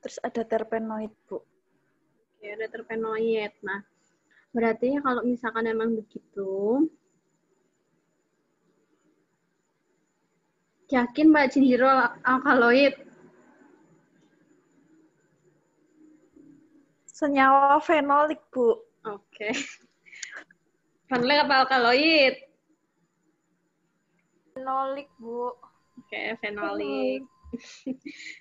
terus ada terpenoid, Bu. Oke, ada terpenoid. Nah, berarti kalau misalkan memang begitu, yakin Mbak gingerol alkaloid? Senyawa fenolik, Bu. Oke. Fenolik apa alkaloid? Fenolik, Bu. Oke, fenolik.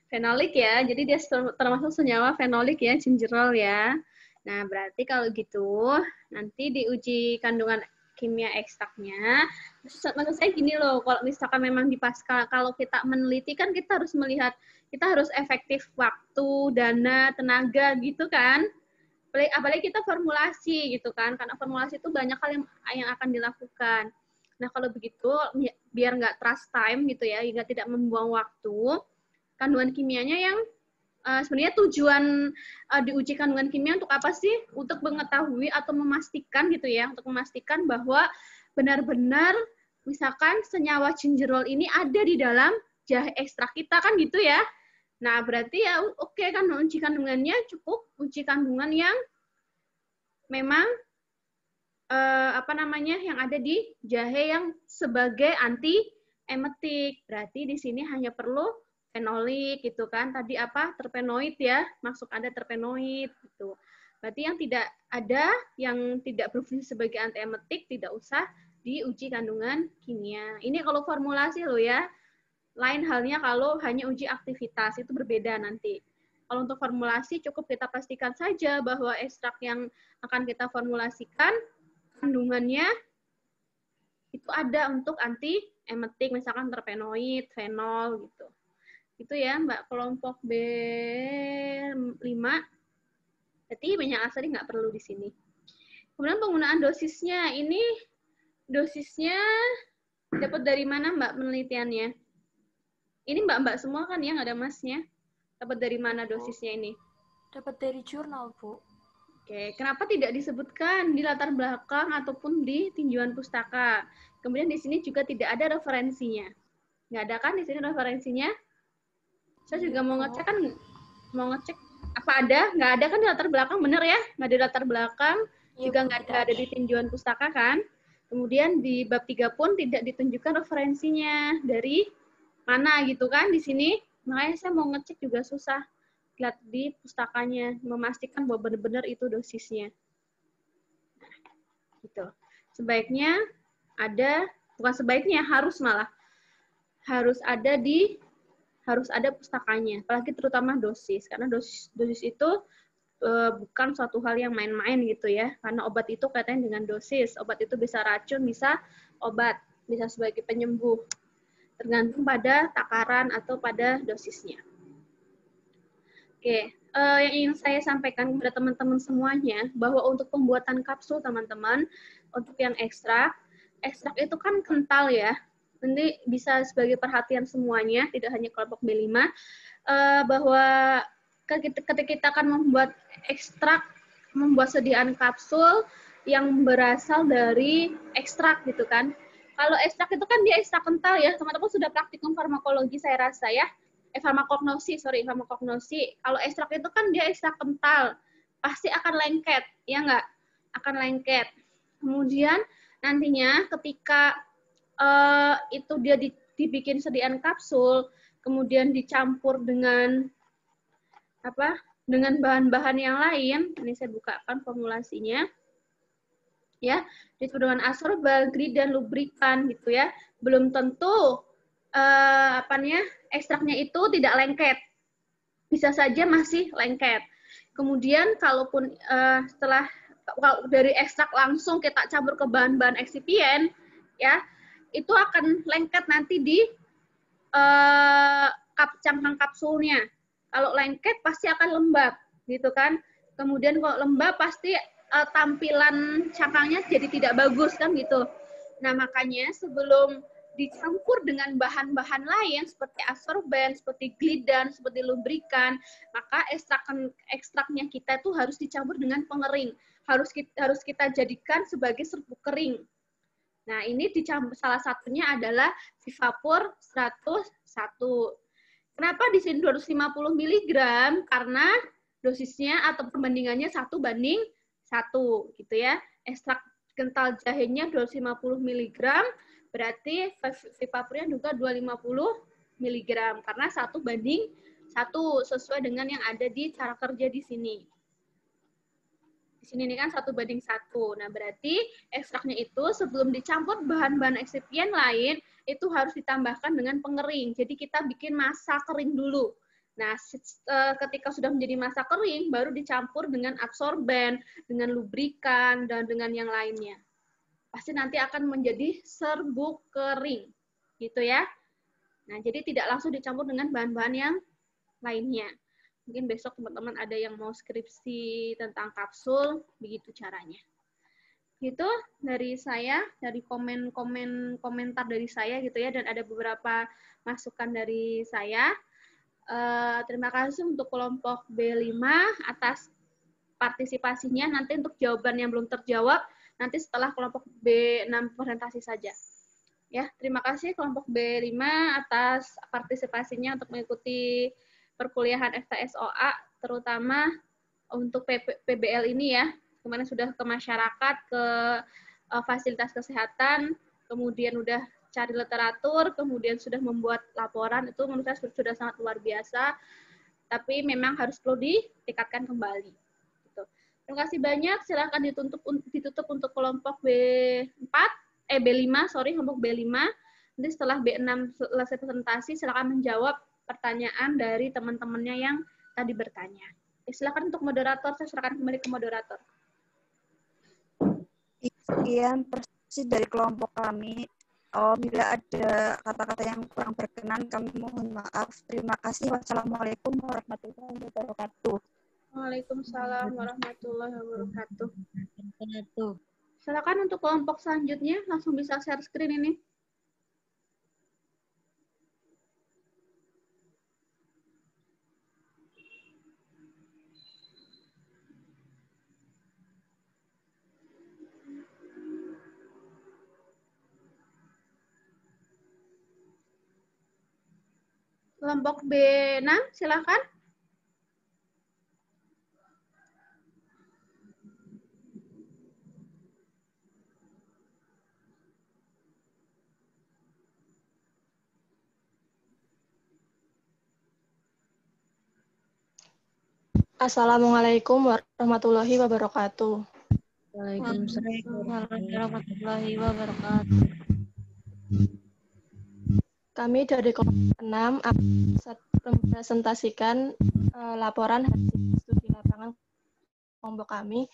Fenolik ya, jadi dia termasuk senyawa fenolik ya, gingerol ya. Nah, berarti kalau gitu, nanti diuji kandungan kimia ekstraknya. Maksud saya gini loh, kalau misalkan memang di Pascal, kalau kita meneliti kan kita harus melihat, kita harus efektif waktu, dana, tenaga gitu kan. Apalagi kita formulasi gitu kan, karena formulasi itu banyak hal yang akan dilakukan. Nah, kalau begitu, biar nggak trust time gitu ya, hingga tidak membuang waktu, kandungan kimianya yang sebenarnya tujuan diuji kandungan kimia untuk apa sih? Untuk mengetahui atau memastikan gitu ya, untuk memastikan bahwa benar-benar misalkan senyawa gingerol ini ada di dalam jahe ekstrak kita kan gitu ya. Nah, berarti ya oke kan uji kandungannya cukup uji kandungan yang memang yang ada di jahe yang sebagai anti emetik. Berarti di sini hanya perlu fenolik gitu kan. Tadi apa? Terpenoid ya. Masuk ada terpenoid gitu. Berarti yang tidak ada yang tidak berfungsi sebagai anti emetik tidak usah diuji kandungan kimia. Ini kalau formulasi loh ya. Lain halnya kalau hanya uji aktivitas, itu berbeda nanti. Kalau untuk formulasi cukup kita pastikan saja bahwa ekstrak yang akan kita formulasikan kandungannya itu ada untuk anti emetik, misalkan terpenoid, fenol gitu. Itu ya Mbak, kelompok B5. Berarti minyak asali nggak perlu di sini. Kemudian penggunaan dosisnya, ini dosisnya dapat dari mana Mbak penelitiannya? Ini Mbak-mbak semua kan yang ada masnya. Dapat dari mana dosisnya ini? Dapat dari jurnal, Bu. Oke, kenapa tidak disebutkan di latar belakang ataupun di tinjauan pustaka? Kemudian di sini juga tidak ada referensinya. Nggak ada kan di sini referensinya? Saya juga mau ngecek kan, mau ngecek apa ada? Nggak ada kan di latar belakang, bener ya? Nggak ada di latar belakang, juga nggak ada di tinjauan pustaka kan? Kemudian di bab 3 pun tidak ditunjukkan referensinya dari mana gitu kan di sini. Makanya saya mau ngecek juga susah. Lihat di pustakanya, memastikan bahwa benar-benar itu dosisnya. Nah, gitu. Sebaiknya ada, bukan sebaiknya, harus malah. Harus ada pustakanya, apalagi terutama dosis. Karena dosis itu bukan suatu hal yang main-main gitu ya. Karena obat itu kaitannya dengan dosis. Obat itu bisa racun, bisa obat, bisa sebagai penyembuh. Tergantung pada takaran atau pada dosisnya. Oke, yang ingin saya sampaikan kepada teman-teman semuanya, bahwa untuk pembuatan kapsul, teman-teman, untuk yang ekstrak itu kan kental ya. Nanti bisa sebagai perhatian semuanya, tidak hanya kelompok B5, bahwa ketika kita akan membuat ekstrak, membuat sediaan kapsul yang berasal dari ekstrak gitu kan. Kalau ekstrak itu kan dia ekstrak kental ya, teman-teman sudah praktikum farmakologi saya rasa ya. Farmakognosi. Kalau ekstrak itu kan dia ekstrak kental, pasti akan lengket, ya nggak? Akan lengket. Kemudian nantinya ketika itu dia dibikin sediaan kapsul, kemudian dicampur dengan dengan bahan-bahan yang lain. Ini saya bukakan formulasinya. Ya, dicampur dengan asorbal, grid dan lubrikan gitu ya. Belum tentu ekstraknya itu tidak lengket. bisa saja masih lengket. Kemudian kalaupun kalau dari ekstrak langsung kita campur ke bahan-bahan eksipien, ya itu akan lengket nanti di cangkang kapsulnya. Kalau lengket pasti akan lembab, gitu kan. Kemudian kalau lembab pasti tampilan cangkangnya jadi tidak bagus kan gitu. Nah makanya sebelum dicampur dengan bahan-bahan lain seperti absorben, seperti glidan, seperti lubrikan, maka ekstraknya kita itu harus dicampur dengan pengering. Harus kita jadikan sebagai serbuk kering. Nah, ini dicampur, salah satunya adalah Vivapur 101. Kenapa di sini 250 mg? Karena dosisnya atau perbandingannya 1:1 gitu ya. Ekstrak kental jahenya 250 mg, berarti Vivapurnya juga 250 mg karena 1:1 sesuai dengan yang ada di cara kerja di sini. Di sini ini kan 1:1. Nah, berarti ekstraknya itu sebelum dicampur bahan-bahan eksipien lain, itu harus ditambahkan dengan pengering. Jadi kita bikin massa kering dulu. Nah, ketika sudah menjadi massa kering, baru dicampur dengan absorben, dengan lubrikan, dan dengan yang lainnya. Pasti nanti akan menjadi serbuk kering. Gitu ya. Nah, jadi tidak langsung dicampur dengan bahan-bahan yang lainnya. Mungkin besok teman-teman ada yang mau skripsi tentang kapsul, begitu caranya. Gitu dari saya, dari komentar dari saya gitu ya, dan ada beberapa masukan dari saya. Terima kasih untuk kelompok B5 atas partisipasinya. Nanti untuk jawaban yang belum terjawab, nanti setelah kelompok B6 presentasi saja. Ya, terima kasih kelompok B5 atas partisipasinya untuk mengikuti perkuliahan FTSOA, terutama untuk PBL ini ya. Kemarin sudah ke masyarakat, ke fasilitas kesehatan, kemudian udah cari literatur, kemudian sudah membuat laporan, itu menurut saya sudah sangat luar biasa, tapi memang harus perlu ditingkatkan kembali. Gitu. Terima kasih banyak, silakan ditutup untuk kelompok B5, kelompok B5. Nanti setelah B6 selesai presentasi, silakan menjawab pertanyaan dari teman-temannya yang tadi bertanya. Silakan untuk moderator, saya serahkan kembali ke moderator. Sekian persis dari kelompok kami. Bila ada kata-kata yang kurang berkenan, kami mohon maaf. Terima kasih. Wassalamualaikum warahmatullahi wabarakatuh. Waalaikumsalam warahmatullahi wabarakatuh. Silakan untuk kelompok selanjutnya, langsung bisa share screen ini. Kelompok B6, silakan. Assalamualaikum warahmatullahi wabarakatuh. Waalaikumsalam warahmatullahi wabarakatuh. Kami dari kelompok 6 akan mempresentasikan laporan hasil studi lapangan kelompok kami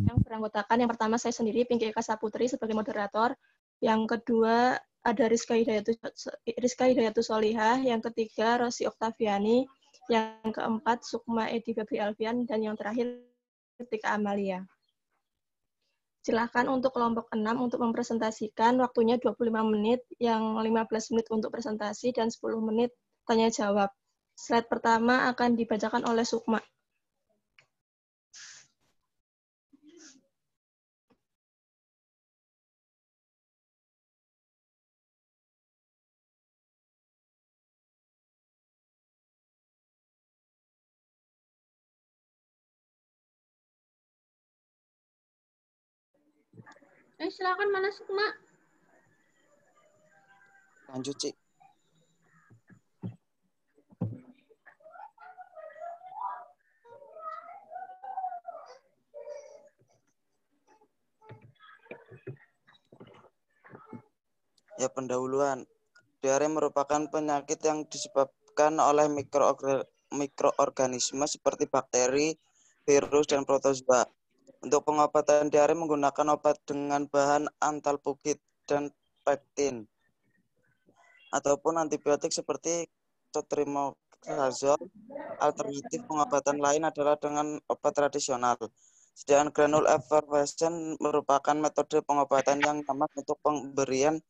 yang beranggotakan yang pertama saya sendiri, Pinky Eka Saputri sebagai moderator, yang kedua ada Rizka Hidayatus Solihah, yang ketiga Rosi Oktaviani, yang keempat Sukma Edi Febri Alfian, dan yang terakhir Tika Amalia. Silakan untuk kelompok 6 untuk mempresentasikan, waktunya 25 menit, yang 15 menit untuk presentasi dan 10 menit tanya jawab. Slide pertama akan dibacakan oleh Sukma. Silakan, mana Sukma? Lanjut, Cik. Ya, pendahuluan. Diare merupakan penyakit yang disebabkan oleh mikroorganisme seperti bakteri, virus, dan protozoa. Untuk pengobatan diare menggunakan obat dengan bahan antalpukit dan pektin, ataupun antibiotik seperti clotrimazole. Alternatif pengobatan lain adalah dengan obat tradisional. Sediaan granul effervescent merupakan metode pengobatan yang nyaman untuk pemberian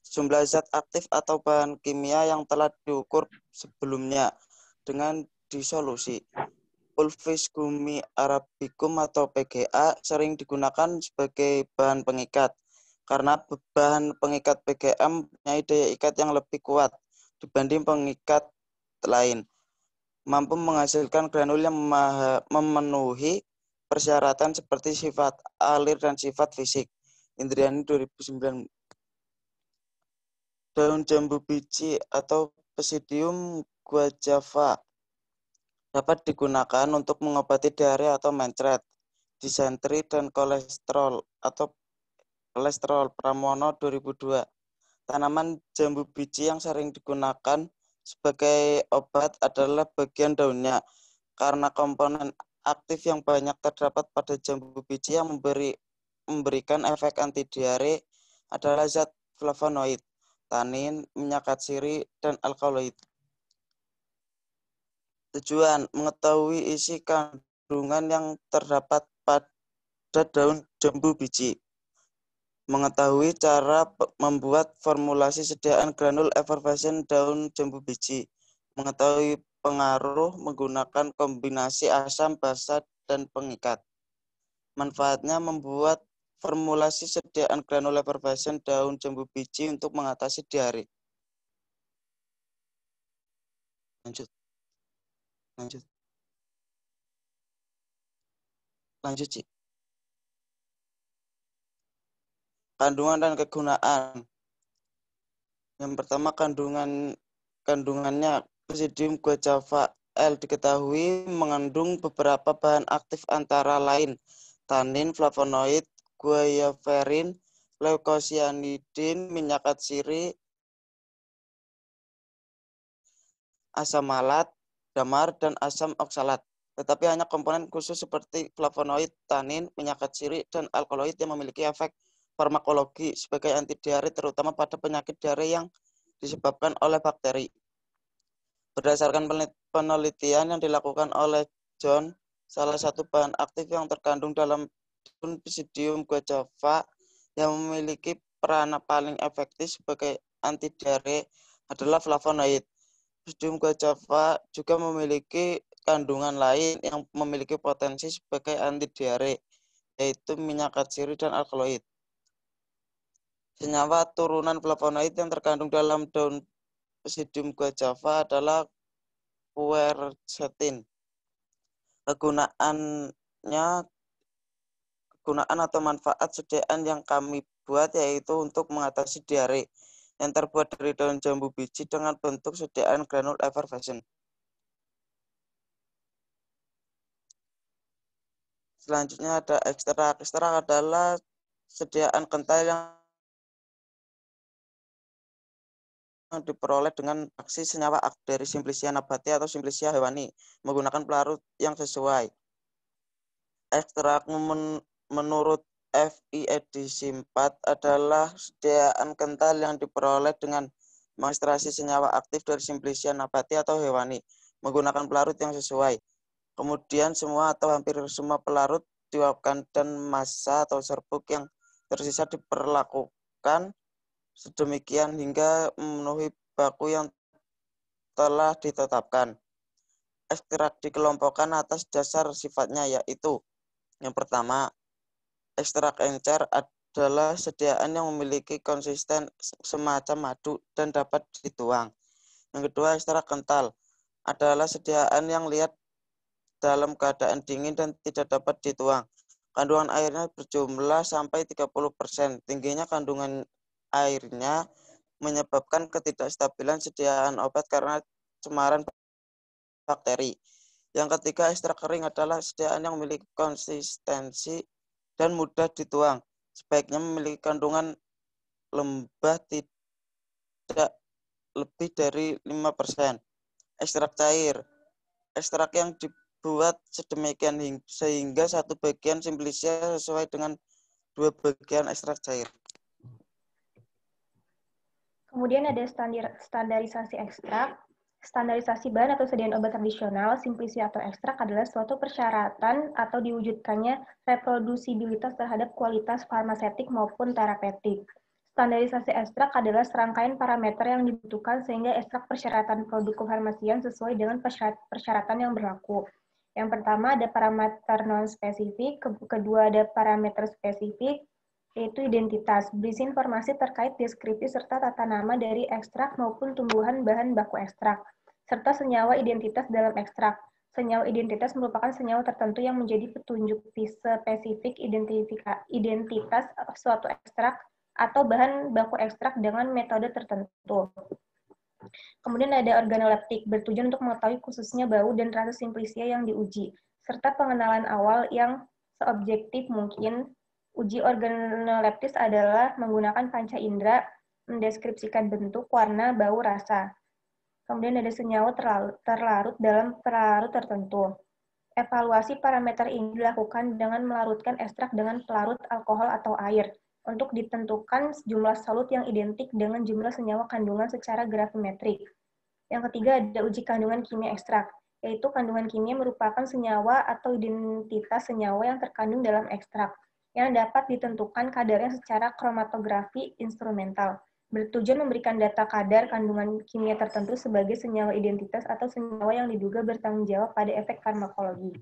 jumlah zat aktif atau bahan kimia yang telah diukur sebelumnya dengan disolusi. Pulvis gummi arabicum atau PGA sering digunakan sebagai bahan pengikat karena bahan pengikat PGA mempunyai daya ikat yang lebih kuat dibanding pengikat lain, mampu menghasilkan granul yang memenuhi persyaratan seperti sifat alir dan sifat fisik. Indriani 2009. Daun jambu biji atau Psidium guajava dapat digunakan untuk mengobati diare atau mencret, disentri, dan kolesterol atau kolesterol. Pramono 2002. Tanaman jambu biji yang sering digunakan sebagai obat adalah bagian daunnya, karena komponen aktif yang banyak terdapat pada jambu biji yang memberikan efek anti diare adalah zat flavonoid, tanin, minyak katsiri, dan alkaloid. Tujuan: mengetahui isi kandungan yang terdapat pada daun jambu biji. Mengetahui cara membuat formulasi sediaan granul effervescent daun jambu biji. Mengetahui pengaruh menggunakan kombinasi asam, basa, dan pengikat. Manfaatnya membuat formulasi sediaan granul effervescent daun jambu biji untuk mengatasi diare. Lanjut, Cik. Kandungan dan kegunaan. Yang pertama, kandungannya. Psidium guajava L diketahui mengandung beberapa bahan aktif antara lain tanin, flavonoid, guaiaverin, leucocyanidin, minyak katsiri, asam malat, damar, dan asam oksalat. Tetapi hanya komponen khusus seperti flavonoid, tanin, minyak katsiri, dan alkaloid yang memiliki efek farmakologi sebagai anti diare, terutama pada penyakit diare yang disebabkan oleh bakteri. Berdasarkan penelitian yang dilakukan oleh John, salah satu bahan aktif yang terkandung dalam daun Psidium guajava yang memiliki peranan paling efektif sebagai anti diare adalah flavonoid. Psidium guajava juga memiliki kandungan lain yang memiliki potensi sebagai anti diare, yaitu minyak katsiri dan alkaloid. Senyawa turunan flavonoid yang terkandung dalam daun Psidium guajava adalah quercetin. Kegunaan atau manfaat sediaan yang kami buat yaitu untuk mengatasi diare yang terbuat dari daun jambu biji dengan bentuk sediaan granul effervescent. Selanjutnya ada ekstrak. Ekstrak adalah sediaan kental yang diperoleh dengan aksi senyawa aktif dari Simplicia nabati atau Simplicia hewani menggunakan pelarut yang sesuai. Ekstrak menurut FI edisi 4 adalah sediaan kental yang diperoleh dengan mengekstraksi senyawa aktif dari Simplicia nabati atau hewani menggunakan pelarut yang sesuai. Kemudian semua atau hampir semua pelarut diuapkan dan massa atau serbuk yang tersisa diperlakukan sedemikian hingga memenuhi baku yang telah ditetapkan. Ekstrak dikelompokkan atas dasar sifatnya, yaitu yang pertama, ekstrak encer adalah sediaan yang memiliki konsisten semacam madu dan dapat dituang. Yang kedua, ekstrak kental adalah sediaan yang liat dalam keadaan dingin dan tidak dapat dituang. Kandungan airnya berjumlah sampai 30%. Tingginya kandungan airnya menyebabkan ketidakstabilan sediaan obat karena cemaran bakteri. Yang ketiga, ekstrak kering adalah sediaan yang memiliki konsistensi dan mudah dituang. Sebaiknya memiliki kandungan lembah tidak lebih dari 5%. Ekstrak cair ekstrak yang dibuat sedemikian sehingga satu bagian simplisia sesuai dengan dua bagian ekstrak cair. Kemudian ada standarisasi ekstrak. Standarisasi bahan atau sediaan obat tradisional, simplisia atau ekstrak adalah suatu persyaratan atau diwujudkannya reprodusibilitas terhadap kualitas farmasetik maupun terapeutik. Standarisasi ekstrak adalah serangkaian parameter yang dibutuhkan sehingga ekstrak persyaratan produk kefarmasian sesuai dengan persyaratan yang berlaku. Yang pertama ada parameter non-spesifik, kedua ada parameter spesifik, yaitu identitas, berisi informasi terkait deskripsi serta tata nama dari ekstrak maupun tumbuhan bahan baku ekstrak, serta senyawa identitas dalam ekstrak. Senyawa identitas merupakan senyawa tertentu yang menjadi petunjuk spesifik identitas suatu ekstrak atau bahan baku ekstrak dengan metode tertentu. Kemudian ada organoleptik, bertujuan untuk mengetahui khususnya bau dan rasa simplisia yang diuji, serta pengenalan awal yang seobjektif mungkin. Uji organoleptis adalah menggunakan panca indera, mendeskripsikan bentuk, warna, bau, rasa. Kemudian ada senyawa terlarut dalam pelarut tertentu. Evaluasi parameter ini dilakukan dengan melarutkan ekstrak dengan pelarut alkohol atau air, untuk ditentukan jumlah solut yang identik dengan jumlah senyawa kandungan secara gravimetrik. Yang ketiga ada uji kandungan kimia ekstrak, yaitu kandungan kimia merupakan senyawa atau identitas senyawa yang terkandung dalam ekstrak, yang dapat ditentukan kadarnya secara kromatografi instrumental, bertujuan memberikan data kadar kandungan kimia tertentu sebagai senyawa identitas atau senyawa yang diduga bertanggung jawab pada efek farmakologi.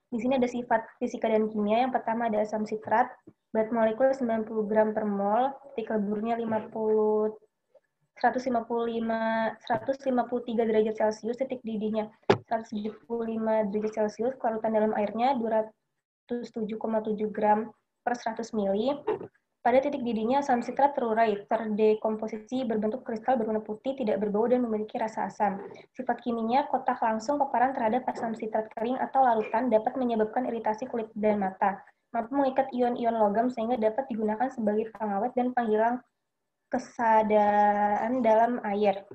Di sini ada sifat fisika dan kimia. Yang pertama ada asam sitrat, berat molekul 90 gram per mol, titik leburnya 153 derajat Celcius, titik didihnya 175 derajat Celcius, kelarutan dalam airnya 207,7 gram per 100 mili. Pada titik didihnya asam sitrat terurai, terdekomposisi, berbentuk kristal berwarna putih, tidak berbau dan memiliki rasa asam. Sifat kimianya, kontak langsung paparan terhadap asam sitrat kering atau larutan dapat menyebabkan iritasi kulit dan mata, mampu mengikat ion-ion logam sehingga dapat digunakan sebagai pengawet dan penghilang kesadaan dalam air.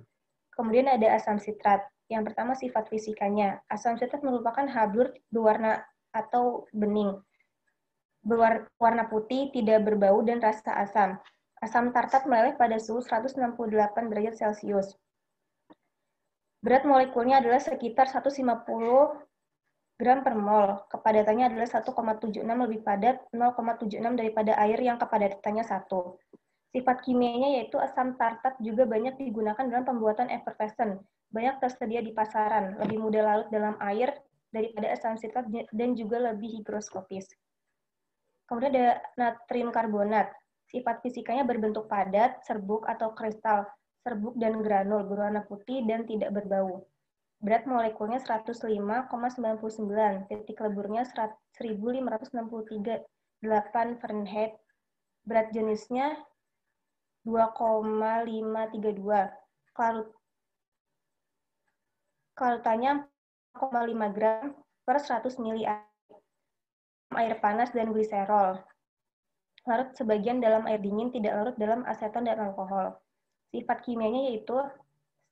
Kemudian ada asam sitrat. Yang pertama sifat fisikanya. Asam sitrat merupakan halur berwarna atau bening, berwarna putih, tidak berbau, dan rasa asam. Asam tartat meleleh pada suhu 168 derajat Celcius. Berat molekulnya adalah sekitar 150 gram per mol. Kepadatannya adalah 1,76 lebih padat, 0,76 daripada air yang kepadatannya 1. Sifat kimianya yaitu asam tartat juga banyak digunakan dalam pembuatan effervescent. Banyak tersedia di pasaran, lebih mudah larut dalam air daripada asam sitrat dan juga lebih higroskopis. Kemudian ada natrium karbonat. Sifat fisikanya berbentuk padat, serbuk atau kristal, serbuk dan granul, berwarna putih dan tidak berbau. Berat molekulnya 105,99, titik leburnya 1563,8 Fahrenheit. Berat jenisnya 2,532. Kelarutannya 4,5 gram per 100 mili air panas dan gliserol. Larut sebagian dalam air dingin, tidak larut dalam aseton dan alkohol. Sifat kimianya yaitu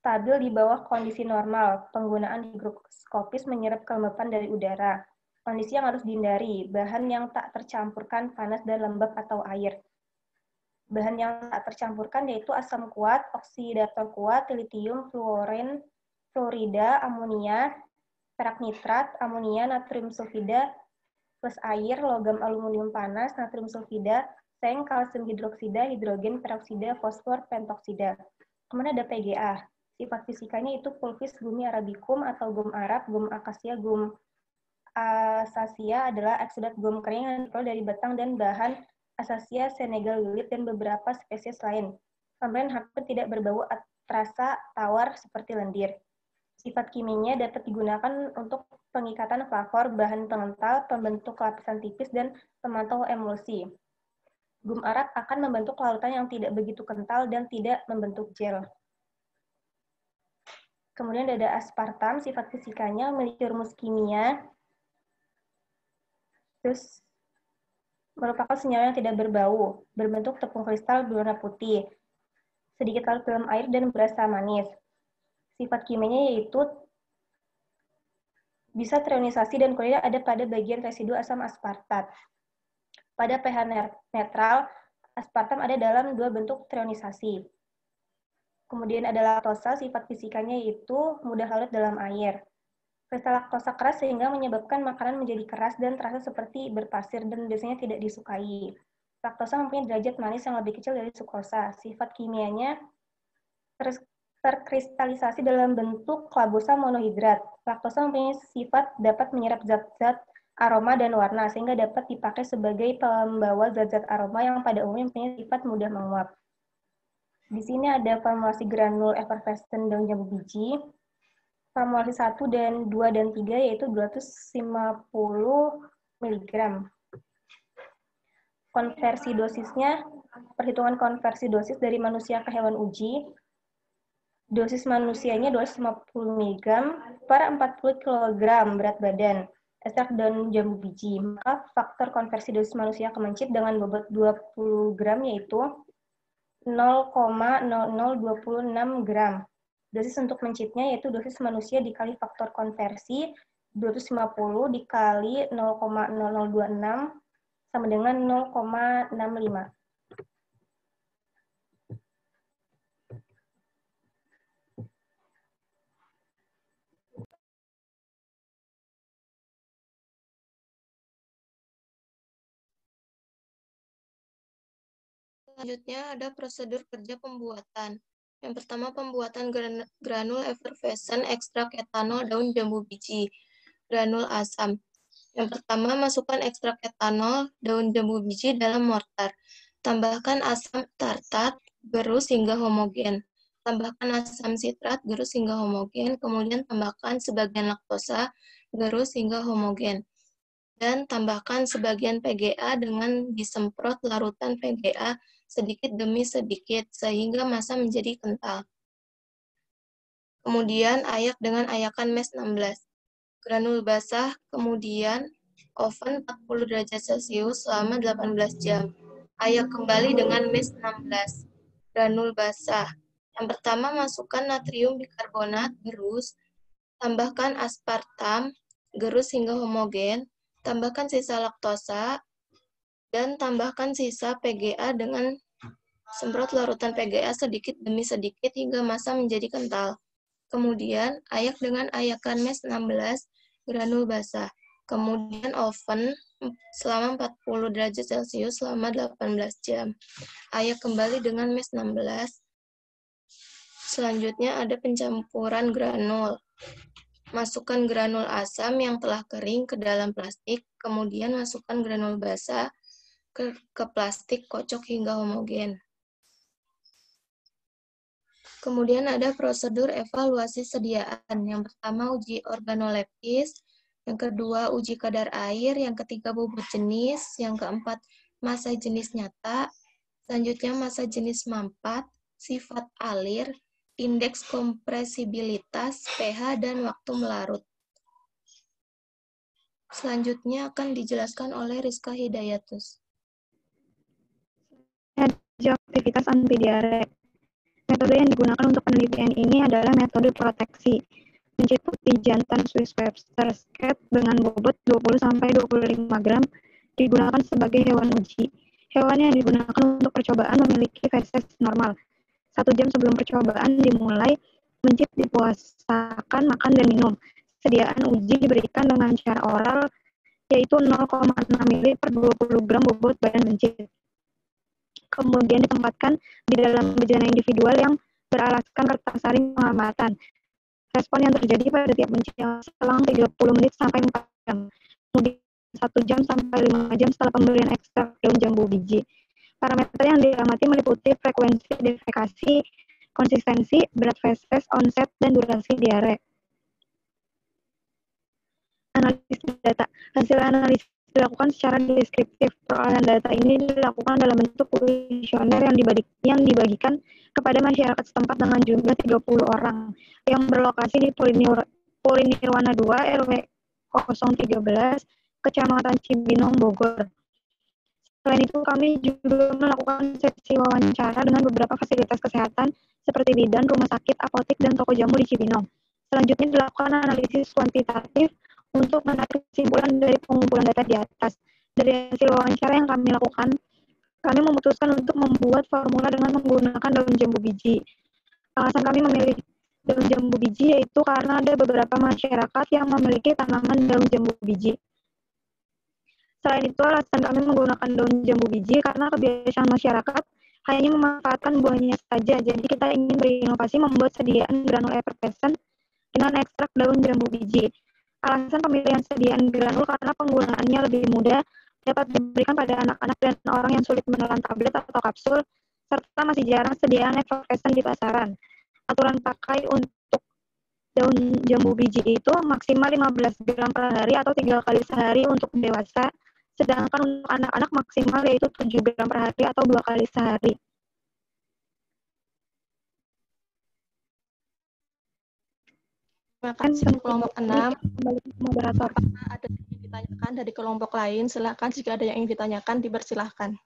stabil di bawah kondisi normal. Penggunaan higroskopis menyerap kelembapan dari udara. Kondisi yang harus dihindari, bahan yang tak tercampurkan panas dan lembab atau air. Bahan yang tak tercampurkan yaitu asam kuat, oksidator kuat, litium, fluorin, fluorida, amonia, perak nitrat, amonia, natrium sulfida, plus air, logam aluminium panas, natrium sulfida, seng, kalsium hidroksida, hidrogen peroksida, fosfor pentoksida. Kemudian ada PGA. Sifat fisikanya itu pulvis gumi arabicum atau gum Arab, gum akasia, gum asasia adalah eksudat gum kering yang diperoleh dari batang dan bahan Acacia, Senegal wilit, dan beberapa spesies lain. Kemudian hampir tidak berbau terasa tawar seperti lendir. Sifat kimianya dapat digunakan untuk pengikatan flavor, bahan pengental, pembentuk lapisan tipis, dan pemantau emulsi. Gum Arab akan membentuk larutan yang tidak begitu kental dan tidak membentuk gel. Kemudian ada aspartam, sifat fisikanya memiliki rumus kimia, terus merupakan senyawa yang tidak berbau, berbentuk tepung kristal berwarna putih, sedikit larut dalam air dan berasa manis. Sifat kimianya yaitu bisa terionisasi dan kemudian ada pada bagian residu asam aspartat. Pada pH netral, aspartam ada dalam 2 bentuk terionisasi. Kemudian ada laktosa, sifat fisikanya yaitu mudah larut dalam air. Kristal laktosa keras sehingga menyebabkan makanan menjadi keras dan terasa seperti berpasir dan biasanya tidak disukai. Laktosa mempunyai derajat manis yang lebih kecil dari sukrosa. Sifat kimianya terkristalisasi dalam bentuk labosa monohidrat. Laktosa mempunyai sifat dapat menyerap zat-zat aroma dan warna, sehingga dapat dipakai sebagai pembawa zat-zat aroma yang pada umumnya mempunyai sifat mudah menguap. Di sini ada formulasi granul effervescent daun jambu biji. Formulasi 1 dan 2 dan 3 yaitu 250 mg. Konversi dosisnya, perhitungan konversi dosis dari manusia ke hewan uji. Dosis manusianya 250 mg per 40 kg berat badan. Ekstrak daun jambu biji. Maka faktor konversi dosis manusia ke mencit dengan bobot 20 gram yaitu 0,0026 gram. Dosis untuk mencitnya yaitu dosis manusia dikali faktor konversi 250 dikali 0,0026 sama dengan 0,65. Selanjutnya ada prosedur kerja pembuatan. Yang pertama, pembuatan granul effervescent ekstrak etanol daun jambu biji, granul asam. Yang pertama, masukkan ekstrak etanol daun jambu biji dalam mortar. Tambahkan asam tartat, gerus hingga homogen. Tambahkan asam sitrat, gerus hingga homogen. Kemudian tambahkan sebagian laktosa, gerus hingga homogen. Dan tambahkan sebagian PGA dengan disemprot larutan PGA sedikit demi sedikit, sehingga massa menjadi kental. Kemudian ayak dengan ayakan MES 16. Granul basah, kemudian oven 40 derajat Celcius selama 18 jam. Ayak kembali dengan MES 16. Granul basah. Yang pertama, masukkan natrium bikarbonat, gerus, tambahkan aspartam, gerus hingga homogen, tambahkan sisa laktosa, dan tambahkan sisa PGA dengan semprot larutan PGA sedikit demi sedikit hingga massa menjadi kental. Kemudian, ayak dengan ayakan MES 16 granul basah. Kemudian oven selama 40 derajat Celcius selama 18 jam. Ayak kembali dengan MES 16. Selanjutnya ada pencampuran granul. Masukkan granul asam yang telah kering ke dalam plastik, kemudian masukkan granul basah ke plastik, kocok hingga homogen. Kemudian ada prosedur evaluasi sediaan. Yang pertama, uji organoleptis. Yang kedua, uji kadar air. Yang ketiga, bobot jenis. Yang keempat, massa jenis nyata. Selanjutnya, massa jenis mampat, sifat alir, indeks kompresibilitas, pH, dan waktu melarut. Selanjutnya akan dijelaskan oleh Rizka Hidayatus. Aktivitas anti diare. Metode yang digunakan untuk penelitian ini adalah metode proteksi. Mencit putih jantan Swiss Webster Cat dengan bobot 20-25 gram digunakan sebagai hewan uji. Hewan yang digunakan untuk percobaan memiliki feses normal. 1 jam sebelum percobaan dimulai, mencit dipuasakan makan dan minum. Sediaan uji diberikan dengan cara oral, yaitu 0,6 ml per 20 gram bobot badan mencit. Kemudian ditempatkan di dalam bejana individual yang beralaskan kertas saring pengamatan. Respon yang terjadi pada tiap mencit yang selang 30 menit sampai 4 jam. Kemudian 1 jam sampai 5 jam setelah pemberian ekstrak daun jambu biji. Parameter yang diamati meliputi frekuensi defekasi, konsistensi, berat feses, onset, dan durasi diare. Analisis data. Hasil analisis dilakukan secara deskriptif. Perolehan data ini dilakukan dalam bentuk kuesioner yang dibagikan kepada masyarakat setempat dengan jumlah 30 orang yang berlokasi di Pulinirwana 2 RW 013 Kecamatan Cibinong, Bogor. Selain itu, kami juga melakukan sesi wawancara dengan beberapa fasilitas kesehatan seperti bidan, rumah sakit, apotek, dan toko jamu di Cibinong. Selanjutnya dilakukan analisis kuantitatif untuk menarik kesimpulan dari pengumpulan data di atas. Dari hasil wawancara yang kami lakukan, kami memutuskan untuk membuat formula dengan menggunakan daun jambu biji. Alasan kami memilih daun jambu biji yaitu karena ada beberapa masyarakat yang memiliki tanaman daun jambu biji. Selain itu, alasan kami menggunakan daun jambu biji karena kebiasaan masyarakat hanya memanfaatkan buahnya saja. Jadi kita ingin berinovasi membuat sediaan granul effervescent dengan ekstrak daun jambu biji. Alasan pemilihan sediaan granul karena penggunaannya lebih mudah, dapat diberikan pada anak-anak dan orang yang sulit menelan tablet atau kapsul, serta masih jarang sediaan effervescent di pasaran. Aturan pakai untuk daun jambu biji itu maksimal 15 gram per hari atau 3 kali sehari untuk dewasa, sedangkan untuk anak-anak maksimal yaitu 7 gram per hari atau 2 kali sehari. Terima kasih kelompok 6. Moderator, apakah ada yang ingin ditanyakan dari kelompok lain? Silakan, jika ada yang ingin ditanyakan, dipersilahkan.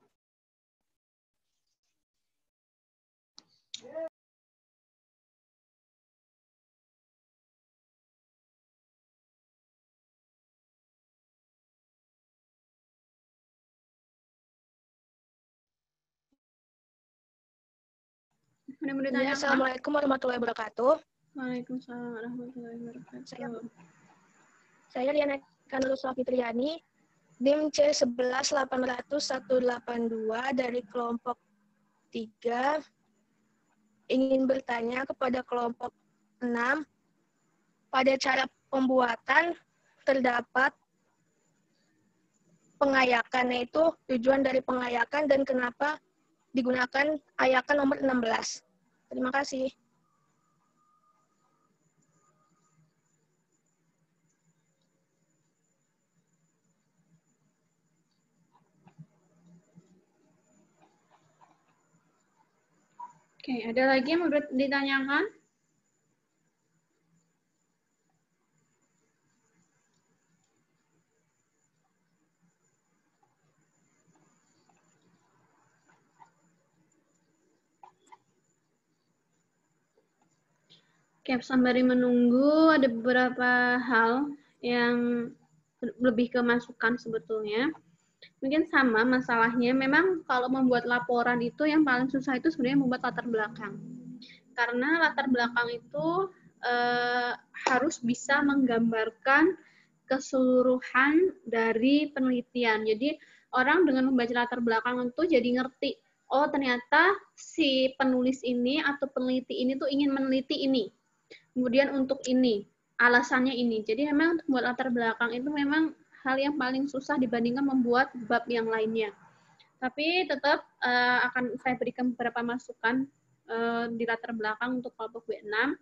Ya, Assalamualaikum warahmatullahi wabarakatuh. Waalaikumsalam warahmatullahi wabarakatuh. Saya Liana Kanulus Fitriani, NIM C11800-182 dari kelompok 3, ingin bertanya kepada kelompok 6, pada cara pembuatan terdapat pengayakan, yaitu tujuan dari pengayakan dan kenapa digunakan ayakan nomor 16. Terima kasih. Oke, ada lagi yang mau ditanyakan? Oke, sembari menunggu, ada beberapa hal yang lebih ke masukan sebetulnya. Mungkin sama masalahnya, memang kalau membuat laporan itu yang paling susah itu sebenarnya membuat latar belakang. Karena latar belakang itu harus bisa menggambarkan keseluruhan dari penelitian. Jadi orang dengan membaca latar belakang itu jadi ngerti, oh ternyata si penulis ini atau peneliti ini tuh ingin meneliti ini. Kemudian untuk ini, alasannya ini. Jadi memang untuk membuat latar belakang itu memang hal yang paling susah dibandingkan membuat bab yang lainnya. Tapi tetap akan saya berikan beberapa masukan di latar belakang untuk kelompok B6.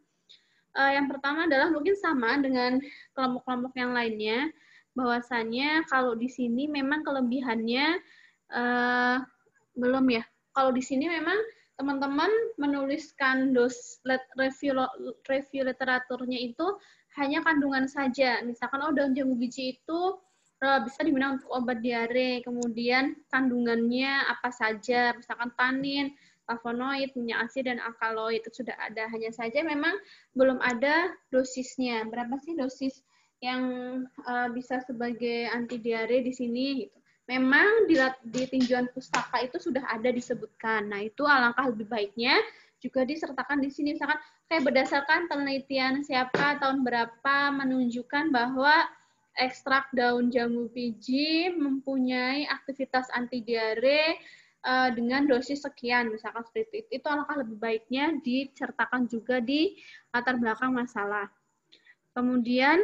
Yang pertama adalah mungkin sama dengan kelompok-kelompok yang lainnya, bahwasanya kalau di sini memang kelebihannya belum ya. Kalau di sini memang teman-teman menuliskan review literaturnya itu hanya kandungan saja. Misalkan, oh daun jambu biji itu bisa digunakan untuk obat diare, kemudian kandungannya apa saja, misalkan tanin, flavonoid, minyak asid, dan alkaloid itu sudah ada. Hanya saja memang belum ada dosisnya. Berapa sih dosis yang bisa sebagai anti diare di sini? Gitu. Memang di tinjauan pustaka itu sudah ada disebutkan. Nah, itu alangkah lebih baiknya juga disertakan di sini. Misalkan, kayak berdasarkan penelitian siapa tahun berapa menunjukkan bahwa ekstrak daun jambu biji mempunyai aktivitas anti diare dengan dosis sekian, misalkan seperti itu alangkah lebih baiknya disertakan juga di latar belakang masalah. Kemudian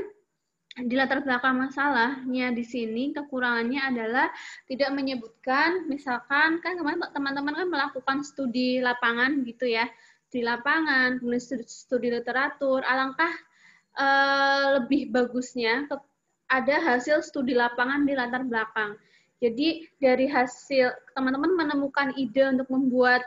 di latar belakang masalahnya di sini kekurangannya adalah tidak menyebutkan, misalkan kan kemarin teman-teman kan melakukan studi lapangan gitu ya, di lapangan, menulis studi literatur, alangkah lebih bagusnya ada hasil studi lapangan di latar belakang. Jadi dari hasil teman-teman menemukan ide untuk membuat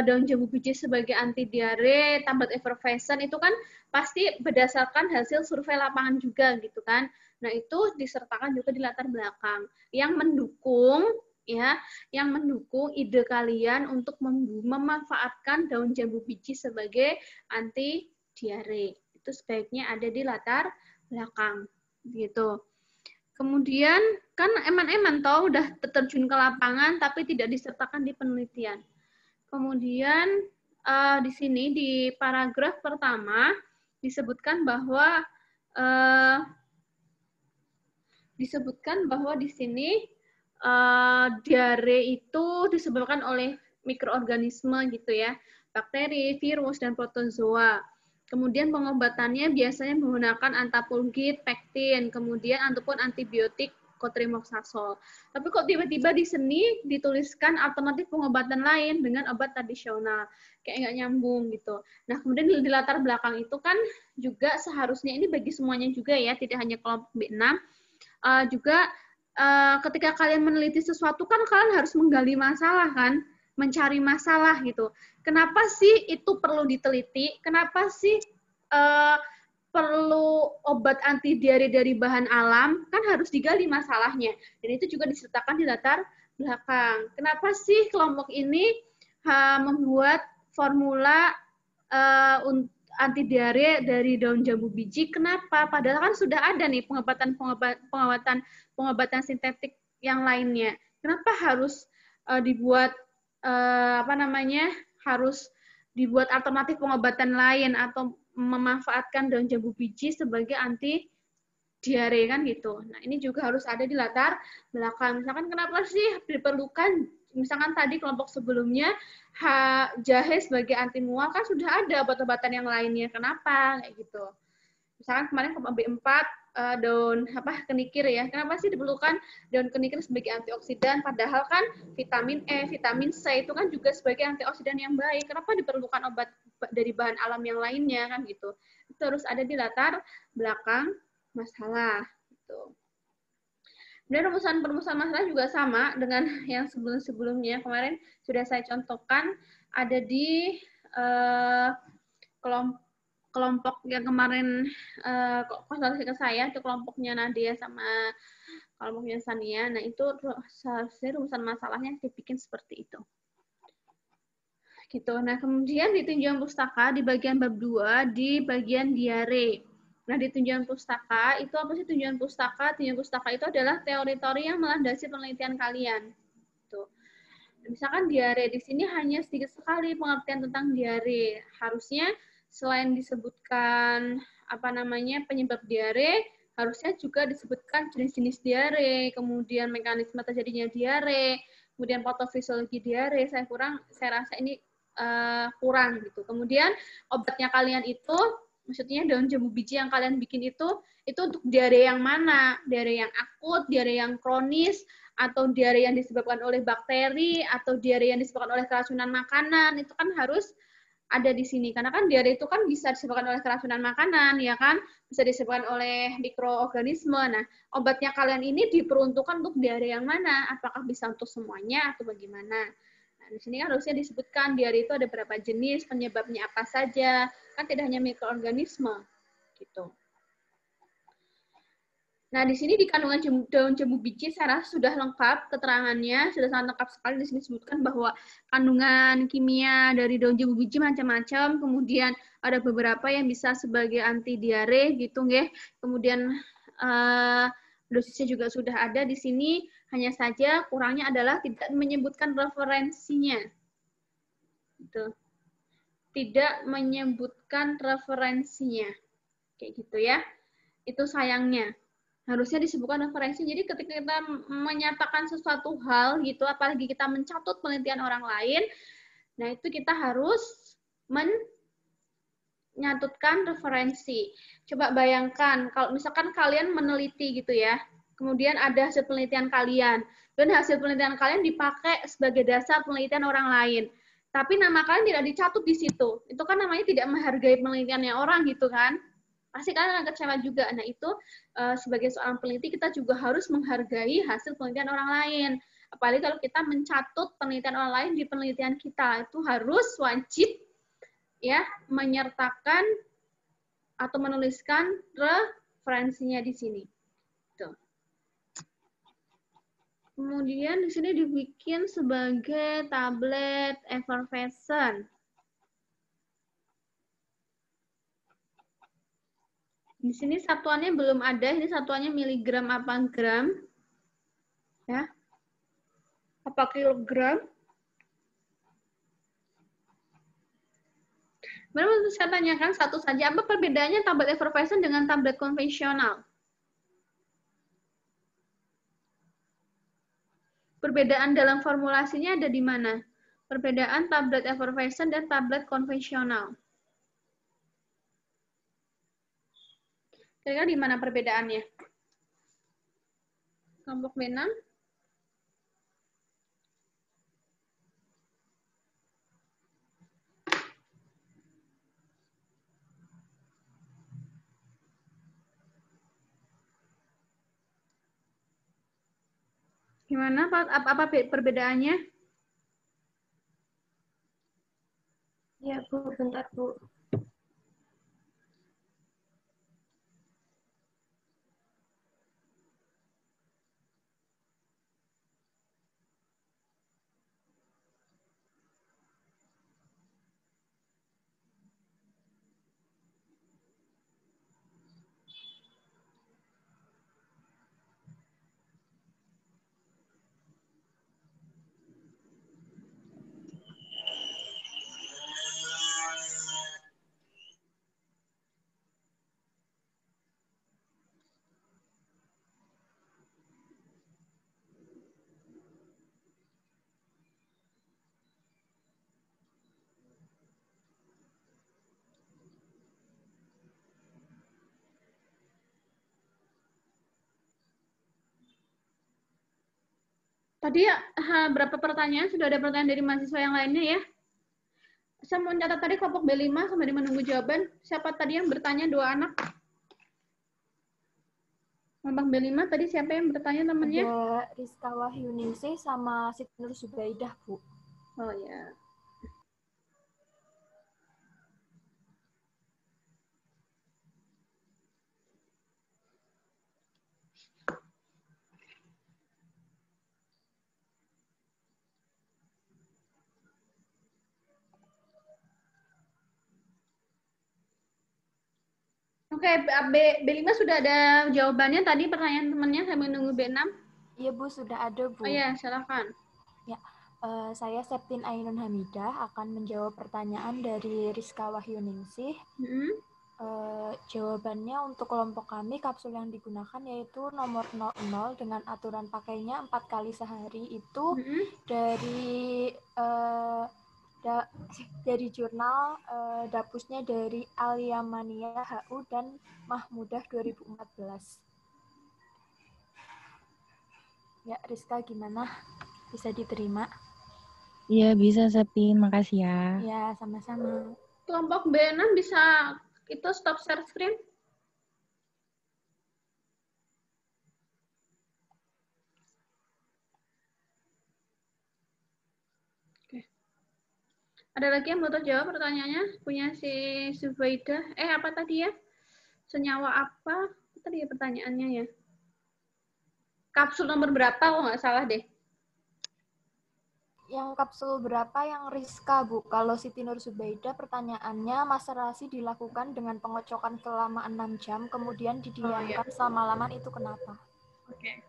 daun jambu biji sebagai anti diare, tablet effervescent itu kan pasti berdasarkan hasil survei lapangan juga gitu kan. Nah, itu disertakan juga di latar belakang yang mendukung ya, yang mendukung ide kalian untuk memanfaatkan daun jambu biji sebagai anti diare. Itu sebaiknya ada di latar belakang. gitu. Kemudian kan eman-eman toh udah terjun ke lapangan tapi tidak disertakan di penelitian. Kemudian di sini di paragraf pertama disebutkan bahwa di sini diare itu disebabkan oleh mikroorganisme gitu ya, bakteri, virus, dan protozoa. Kemudian pengobatannya biasanya menggunakan antapulgit, pektin, kemudian ataupun antibiotik cotrimoxazole. Tapi kok tiba-tiba di sini dituliskan alternatif pengobatan lain dengan obat tradisional, kayak nggak nyambung gitu. Nah, kemudian di latar belakang itu kan juga seharusnya ini bagi semuanya juga ya, tidak hanya kelompok B6, juga ketika kalian meneliti sesuatu kan kalian harus menggali masalah kan, mencari masalah gitu. Kenapa sih itu perlu diteliti? Kenapa sih perlu obat anti diare dari bahan alam? Kan harus digali masalahnya. Dan itu juga disertakan di latar belakang. Kenapa sih kelompok ini membuat formula anti diare dari daun jambu biji? Kenapa? Padahal kan sudah ada nih pengobatan sintetik yang lainnya. Kenapa harus dibuat harus dibuat alternatif pengobatan lain atau memanfaatkan daun jambu biji sebagai anti diare kan gitu. Nah, ini juga harus ada di latar belakang. Misalkan kenapa sih diperlukan, misalkan tadi kelompok sebelumnya jahe sebagai anti mual kan sudah ada obat-obatan yang lainnya. Kenapa kayak gitu? Misalkan kemarin kelompok B4 daun kenikir ya. Kenapa sih diperlukan daun kenikir sebagai antioksidan? Padahal kan vitamin E, vitamin C itu kan juga sebagai antioksidan yang baik. Kenapa diperlukan obat dari bahan alam yang lainnya kan gitu? Itu harus ada di latar belakang masalah. Gitu. Dan rumusan masalah juga sama dengan yang sebelum-sebelumnya. Kemarin sudah saya contohkan ada di kelompok yang kemarin konsultasi ke saya, itu kelompoknya Nadia sama kelompoknya Sania. Nah, itu seharusnya rumusan masalahnya dibikin seperti itu. Gitu. Nah, kemudian di tinjauan pustaka di bagian bab 2 di bagian diare. Nah, di tinjauan pustaka itu apa sih tinjauan pustaka? Tinjauan pustaka itu adalah teori-teori yang melandasi penelitian kalian. Tuh. Misalkan diare di sini hanya sedikit sekali pengertian tentang diare. Harusnya selain disebutkan penyebab diare, harusnya juga disebutkan jenis-jenis diare, kemudian mekanisme terjadinya diare, kemudian patofisiologi diare. Saya rasa ini kurang gitu. Kemudian obatnya kalian itu, maksudnya daun jambu biji yang kalian bikin itu untuk diare yang mana? Diare yang akut, diare yang kronis, atau diare yang disebabkan oleh bakteri, atau diare yang disebabkan oleh keracunan makanan, itu kan harus ada di sini. Karena kan diare itu kan bisa disebabkan oleh keracunan makanan, ya kan? Bisa disebabkan oleh mikroorganisme. Nah, obatnya kalian ini diperuntukkan untuk diare yang mana? Apakah bisa untuk semuanya atau bagaimana? Nah, di sini kan harusnya disebutkan diare itu ada berapa jenis, penyebabnya apa saja. Kan tidak hanya mikroorganisme. Gitu. Nah, di sini di kandungan daun jambu biji saya rasa sudah lengkap keterangannya, sudah sangat lengkap sekali. Di sini disebutkan bahwa kandungan kimia dari daun jambu biji macam-macam, kemudian ada beberapa yang bisa sebagai anti diare gitu nggih. Kemudian dosisnya juga sudah ada di sini, hanya saja kurangnya adalah tidak menyebutkan referensinya. Gitu. Tidak menyebutkan referensinya. Kayak gitu ya. Itu sayangnya. Harusnya disebutkan referensi. Jadi ketika kita menyatakan sesuatu hal gitu, apalagi kita mencatut penelitian orang lain, nah itu kita harus menyatutkan referensi. Coba bayangkan kalau misalkan kalian meneliti gitu ya, kemudian ada hasil penelitian kalian, dan hasil penelitian kalian dipakai sebagai dasar penelitian orang lain. Tapi nama kalian tidak dicatut di situ. Itu kan namanya tidak menghargai penelitiannya orang gitu kan. Pasti kalian akan kecewa juga. Nah, itu sebagai seorang peneliti kita juga harus menghargai hasil penelitian orang lain. Apalagi kalau kita mencatut penelitian orang lain di penelitian kita, itu harus wajib ya menyertakan atau menuliskan referensinya di sini. Tuh. Kemudian di sini dibikin sebagai tablet effervescent. Di sini satuannya belum ada, ini satuannya miligram apa gram? Ya. Apa kilogram? Benar, saya tanyakan satu saja, apa perbedaannya tablet effervescent dengan tablet konvensional? Perbedaan dalam formulasinya ada di mana? Perbedaan tablet effervescent dan tablet konvensional. Kira-kira di mana perbedaannya? Kelompok B6? Gimana, Pak? Apa perbedaannya? Ya, Bu, bentar, Bu. Tadi berapa pertanyaan? Sudah ada pertanyaan dari mahasiswa yang lainnya ya? Saya mau catat tadi kelompok B5 sambil menunggu jawaban. Siapa tadi yang bertanya, 2 anak? Kelompok B5 tadi siapa yang bertanya temannya? Ada Rizka Wahyuningsih sama Siti Nur Zubaidah, Bu. Oh ya. Oke, B5 sudah ada jawabannya tadi pertanyaan temannya, saya menunggu B6. Iya, Bu, sudah ada, Bu. Oh iya, silakan. Ya, saya Septin Ainun Hamidah akan menjawab pertanyaan dari Rizka Wahyuningsih. Jawabannya untuk kelompok kami, kapsul yang digunakan yaitu nomor 00 dengan aturan pakainya 4 kali sehari itu dari jurnal dapusnya dari Al-Yamania HU dan Mahmudah 2014. Ya, Rizka gimana? Bisa diterima? Iya, bisa, Septin. Makasih ya. Ya, sama-sama. Kelompok B6 bisa itu stop share screen? Oke. Ada lagi yang mau terjawab pertanyaannya? Punya si Zubaidah. Apa tadi ya? Senyawa apa? Tadi ya pertanyaannya ya. Kapsul nomor berapa kalau nggak salah deh? Yang kapsul berapa yang Rizka, Bu? Kalau Siti Nur Zubaidah pertanyaannya, maserasi dilakukan dengan pengocokan selama 6 jam, kemudian didiamkan selama-laman, itu kenapa? Oke.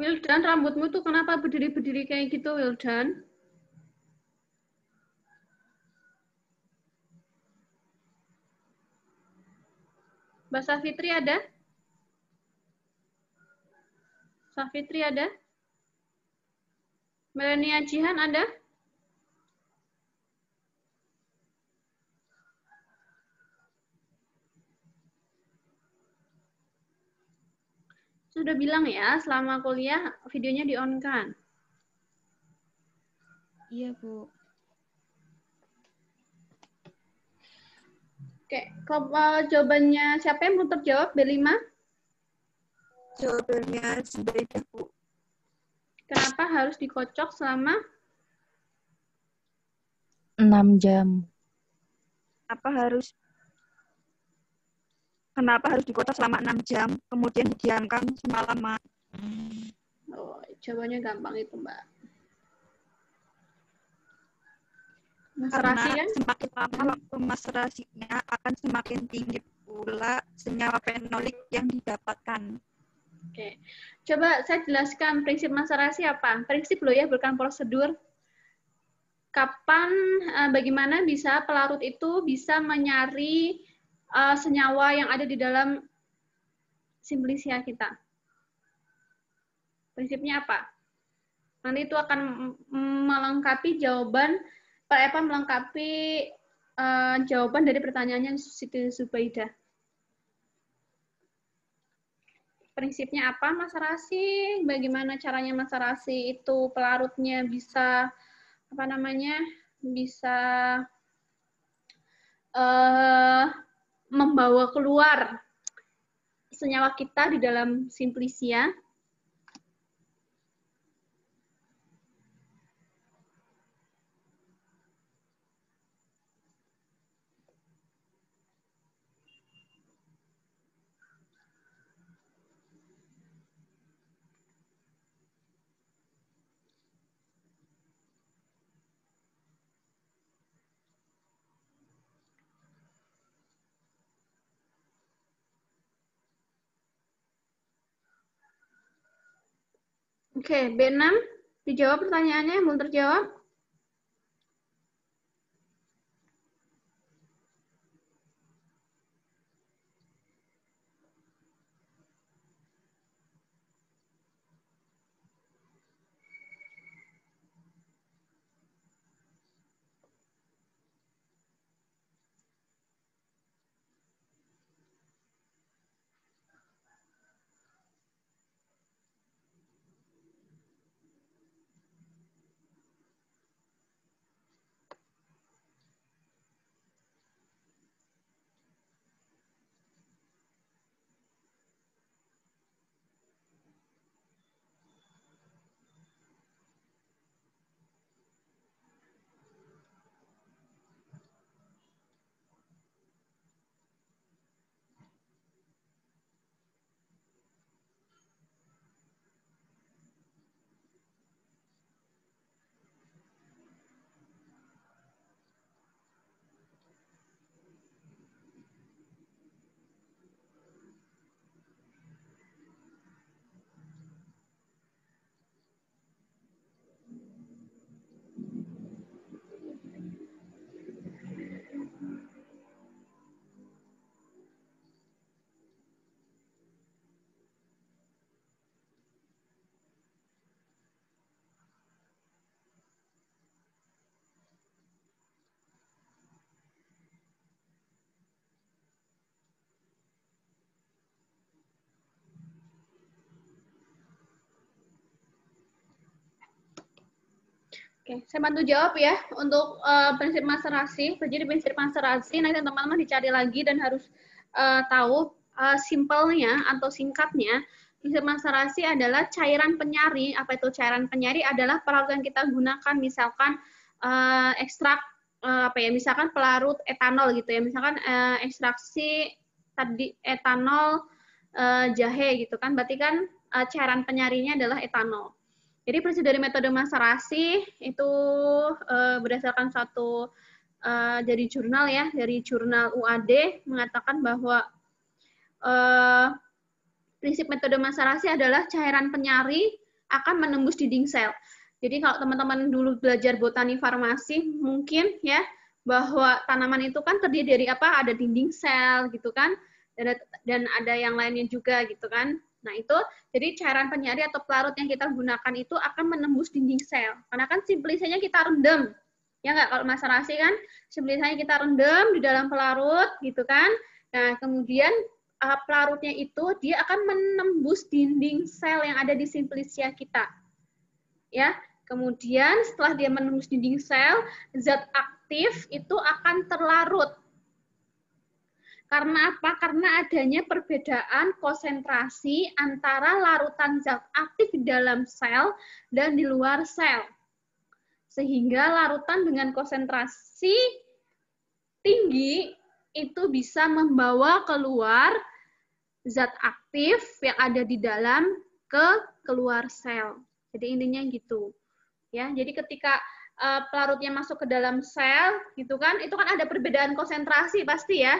Wildan, rambutmu tuh kenapa berdiri-berdiri kayak gitu, Wildan? Mbak Safitri ada? Safitri ada? Melania Jihan ada? Sudah bilang ya, selama kuliah videonya di-on-kan. Iya, Bu. Oke, jawabannya siapa yang mau terjawab? B5? Jawabannya Zubaidah, Bu. Kenapa harus dikocok selama? 6 jam. Kenapa harus dikotak selama 6 jam, kemudian didiamkan semalaman? Oh, jawabannya gampang itu, Mbak. Maserasi Karena kan? semakin lama waktu maserasinya akan semakin tinggi pula senyawa fenolik yang didapatkan. Oke. Coba saya jelaskan prinsip maserasi apa? Prinsip loh ya, bukan prosedur. Bagaimana bisa pelarut itu bisa menyari senyawa yang ada di dalam simplisia kita. Prinsipnya apa? Nanti itu akan melengkapi jawaban dari pertanyaannya Siti Zubaidah. Prinsipnya apa maserasi? Bagaimana caranya maserasi itu pelarutnya bisa membawa keluar senyawa kita di dalam simplisia. Oke, B6 dijawab pertanyaannya, belum terjawab? Oke, saya bantu jawab ya untuk prinsip maserasi. Jadi prinsip maserasi nanti teman-teman dicari lagi dan harus tahu simpelnya atau singkatnya. Prinsip maserasi adalah cairan penyari. Apa itu cairan penyari? Adalah pelarut yang kita gunakan, misalkan ekstrak misalkan pelarut etanol gitu ya. Misalkan ekstraksi tadi etanol jahe gitu kan. Berarti kan cairan penyarinya adalah etanol. Jadi prinsip dari metode maserasi itu berdasarkan satu dari jurnal ya, dari jurnal UAD mengatakan bahwa prinsip metode maserasi adalah cairan penyari akan menembus dinding sel. Jadi kalau teman-teman dulu belajar botani farmasi mungkin ya bahwa tanaman itu kan terdiri dari apa? Ada dinding sel gitu kan, dan ada yang lainnya juga gitu kan. Nah itu, jadi cairan penyari atau pelarut yang kita gunakan itu akan menembus dinding sel. Karena kan simplisanya kita rendam. Ya nggak, kalau maserasi kan simplisanya kita rendam di dalam pelarut gitu kan. Nah kemudian pelarutnya itu dia akan menembus dinding sel yang ada di simplisia kita. Ya, kemudian setelah dia menembus dinding sel, zat aktif itu akan terlarut. Karena apa? Karena adanya perbedaan konsentrasi antara larutan zat aktif di dalam sel dan di luar sel. Sehingga larutan dengan konsentrasi tinggi itu bisa membawa keluar zat aktif yang ada di dalam keluar sel. Jadi intinya gitu. Ya, jadi ketika pelarutnya masuk ke dalam sel gitu kan, itu kan ada perbedaan konsentrasi pasti ya.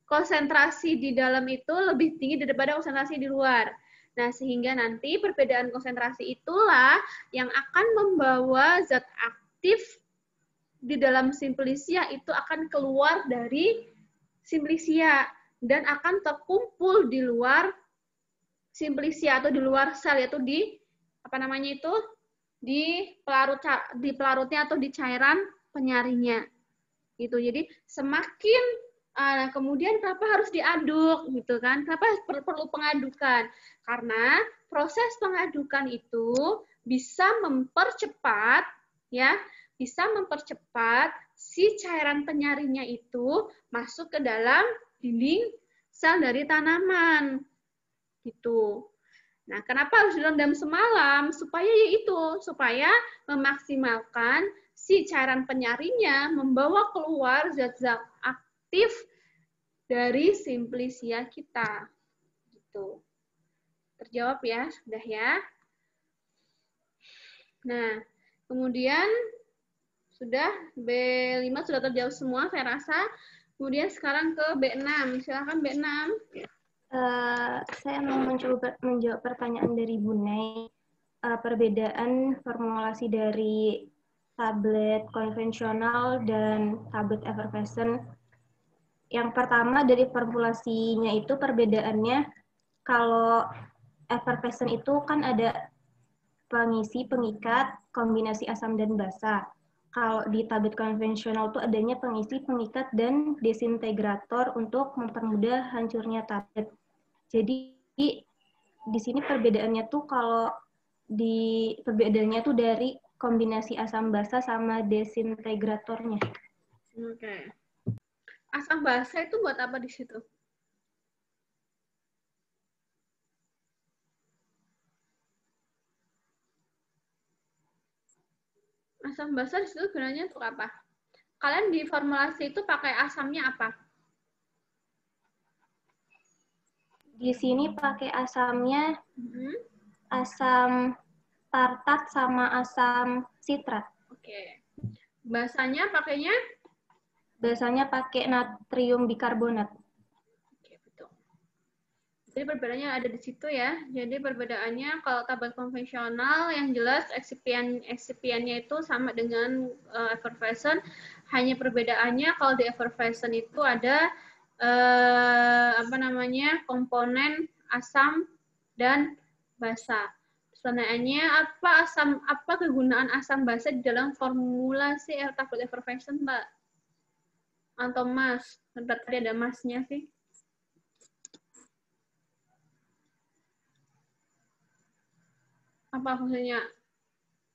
Konsentrasi di dalam itu lebih tinggi daripada konsentrasi di luar. Nah, sehingga nanti perbedaan konsentrasi itulah yang akan membawa zat aktif di dalam simplisia itu akan keluar dari simplisia dan akan terkumpul di luar simplisia atau di luar sel, yaitu di apa namanya itu di pelarutnya atau di cairan penyaringnya. Gitu. Jadi semakin kemudian kenapa harus diaduk gitu kan? Kenapa perlu pengadukan? Karena proses pengadukan itu bisa mempercepat ya, bisa mempercepat si cairan penyaringnya itu masuk ke dalam dinding sel dari tanaman. Gitu. Nah, kenapa harus direndam semalam? Supaya memaksimalkan si cairan penyaringnya membawa keluar zat-zat aktif dari simplisia kita. Gitu. Terjawab ya, sudah ya. Nah, kemudian sudah B5 sudah terjawab semua saya rasa. Kemudian sekarang ke B6. Silakan B6. Saya mau mencoba menjawab pertanyaan dari Bu Nay. Perbedaan formulasi dari tablet konvensional dan tablet effervescent. Yang pertama dari formulasinya itu perbedaannya, kalau effervescent itu kan ada pengisi, pengikat, kombinasi asam dan basa. Kalau di tablet konvensional itu adanya pengisi, pengikat, dan desintegrator untuk mempermudah hancurnya tablet. Jadi di sini perbedaannya tuh perbedaannya tuh dari kombinasi asam basa sama desintegratornya. Oke. Asam basa itu buat apa di situ? Asam basa di situ gunanya untuk apa? Kalian di formulasi itu pakai asamnya apa? Di sini pakai asamnya asam tartat sama asam sitrat. Oke. Basanya pakainya? Basanya pakai natrium bikarbonat. Oke, betul. Jadi perbedaannya ada di situ ya. Jadi perbedaannya kalau tablet konvensional yang jelas excipientnya itu sama dengan effervescent. Hanya perbedaannya kalau di effervescent itu ada komponen asam dan basa. Pertanyaannya apa kegunaan asam basa di dalam formulasi tablet effervescent, Mbak? Atau Mas? Tadi ada Masnya sih. Apa fungsinya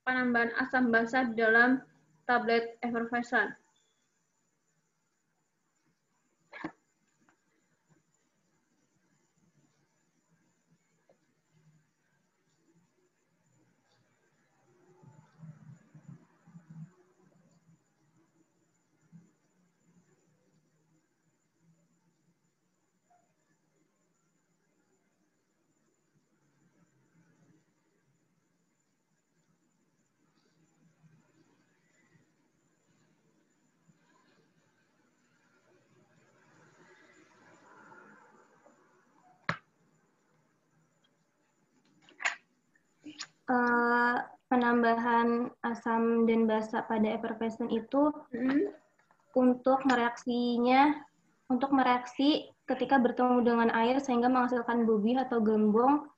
penambahan asam basa di dalam tablet effervescent? Penambahan asam dan basa pada effervescent itu untuk mereaksi ketika bertemu dengan air sehingga menghasilkan bubih atau gelembung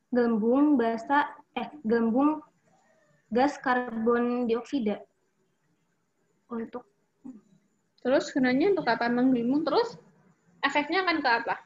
gas karbon dioksida. Terus gunanya untuk apa? Menggelembung, terus efeknya akan ke apa?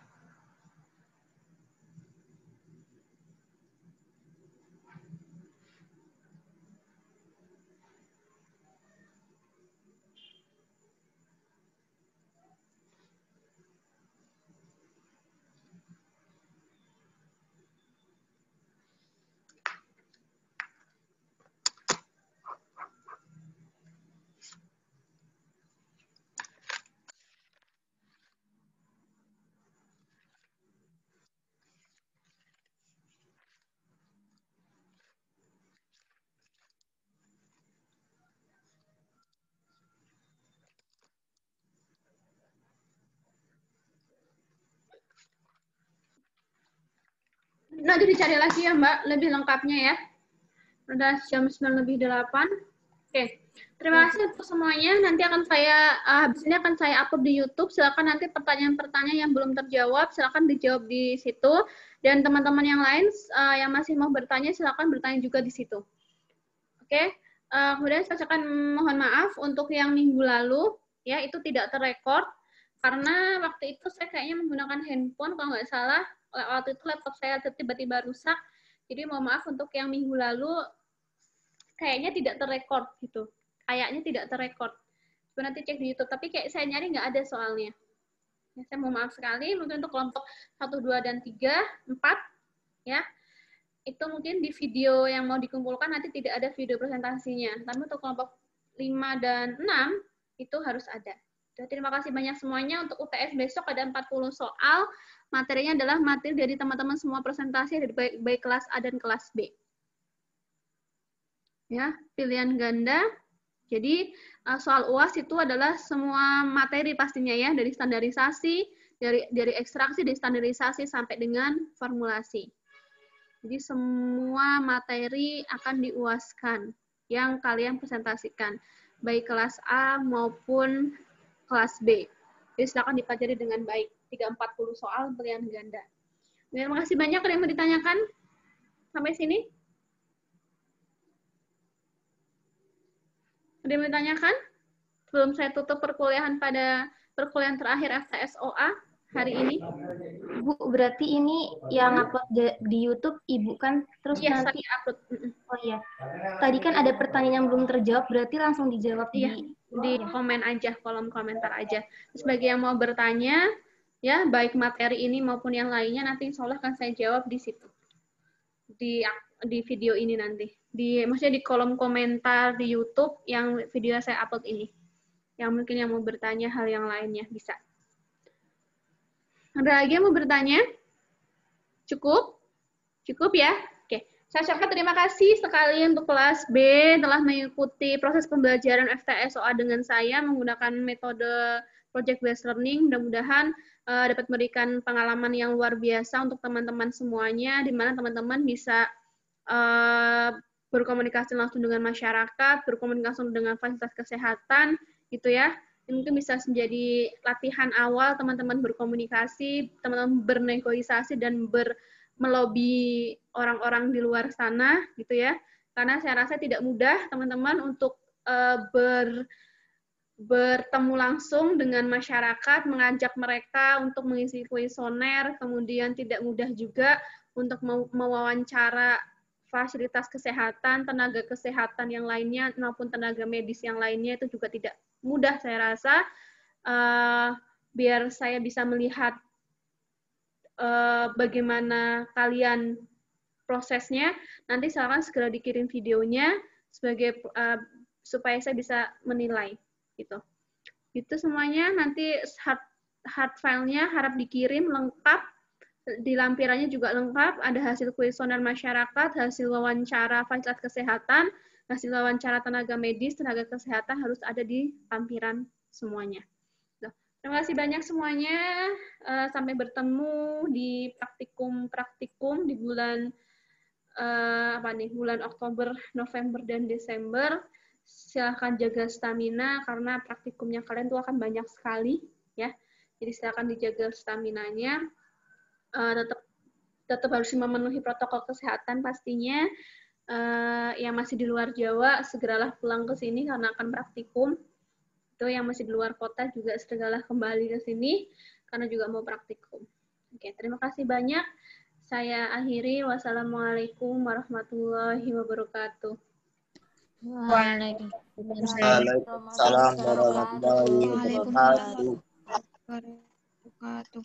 Nanti dicari lagi ya Mbak, lebih lengkapnya ya. Udah jam 9:08. Oke. Terima kasih untuk semuanya. Nanti akan saya, habis ini akan saya upload di YouTube. Silakan nanti pertanyaan-pertanyaan yang belum terjawab, silakan dijawab di situ. Dan teman-teman yang lain yang masih mau bertanya, silakan bertanya juga di situ. Oke. Kemudian saya akan mohon maaf untuk yang minggu lalu, ya itu tidak terrekord. Karena waktu itu saya kayaknya menggunakan handphone, kalau nggak salah. Waktu itu laptop saya tiba-tiba rusak. Jadi mohon maaf untuk yang minggu lalu, kayaknya tidak terrekord gitu. Kayaknya tidak terrekord. Coba nanti cek di YouTube, tapi kayak saya nyari nggak ada soalnya. Ya, saya mohon maaf sekali, mungkin untuk kelompok 1, 2, dan 3, 4, ya. Itu mungkin di video yang mau dikumpulkan nanti tidak ada video presentasinya. Tapi untuk kelompok 5 dan 6, itu harus ada. Terima kasih banyak semuanya. Untuk UTS besok ada 40 soal. Materinya adalah materi dari teman-teman semua presentasi dari baik kelas A dan kelas B. Ya, pilihan ganda. Jadi soal UAS itu adalah semua materi pastinya ya, dari standarisasi, dari ekstraksi, dari standarisasi sampai dengan formulasi. Jadi semua materi akan diuaskan yang kalian presentasikan, baik kelas A maupun kelas B. Jadi silakan dipelajari dengan baik. 340 soal pilihan ganda. Terima kasih banyak. Ada yang mau ditanyakan sampai sini? Ada yang mau ditanyakan? Sebelum saya tutup perkuliahan pada perkuliahan terakhir FTSOA hari ini. Bu, berarti ini yang upload di YouTube Ibu kan? Terus iya, nanti saya upload. Oh iya. Tadi kan ada pertanyaan yang belum terjawab, berarti langsung dijawab di komen aja, kolom komentar aja. Terus bagi yang mau bertanya, ya baik materi ini maupun yang lainnya nanti insya Allah akan saya jawab di situ. Di video ini nanti. Maksudnya di kolom komentar di YouTube yang video saya upload ini. Yang mungkin yang mau bertanya hal yang lainnya bisa. Ada lagi yang mau bertanya? Cukup? Cukup ya? Oke. Saya ucapkan terima kasih sekali untuk kelas B telah mengikuti proses pembelajaran FTSOA dengan saya menggunakan metode project based learning. Mudah-mudahan dapat memberikan pengalaman yang luar biasa untuk teman-teman semuanya, di mana teman-teman bisa berkomunikasi langsung dengan masyarakat, berkomunikasi dengan fasilitas kesehatan, gitu ya. Ini mungkin bisa menjadi latihan awal teman-teman berkomunikasi, teman-teman bernegosiasi dan melobi orang-orang di luar sana, gitu ya. Karena saya rasa tidak mudah teman-teman untuk bertemu langsung dengan masyarakat, mengajak mereka untuk mengisi kuesioner, kemudian tidak mudah juga untuk mewawancara fasilitas kesehatan, tenaga kesehatan yang lainnya, maupun tenaga medis yang lainnya, itu juga tidak mudah saya rasa. Biar saya bisa melihat bagaimana kalian prosesnya, nanti silakan segera dikirim videonya sebagai supaya saya bisa menilai gitu. Itu semuanya nanti hard file-nya harap dikirim lengkap, di lampirannya juga lengkap, ada hasil kuesioner masyarakat, hasil wawancara fasilitas kesehatan, hasil wawancara tenaga medis, tenaga kesehatan harus ada di lampiran semuanya. Terima kasih banyak semuanya. Sampai bertemu di praktikum di bulan bulan Oktober, November, dan Desember. Silahkan jaga stamina karena praktikumnya kalian tuh akan banyak sekali ya. Jadi silahkan dijaga staminanya. Tetap harus memenuhi protokol kesehatan pastinya. Yang masih di luar Jawa segeralah pulang ke sini karena akan praktikum. Itu yang masih di luar kota juga segeralah kembali ke sini karena juga mau praktikum. Oke, terima kasih banyak. Saya akhiri. Wassalamualaikum warahmatullahi wabarakatuh. Waalaikumsalam warahmatullahi wabarakatuh.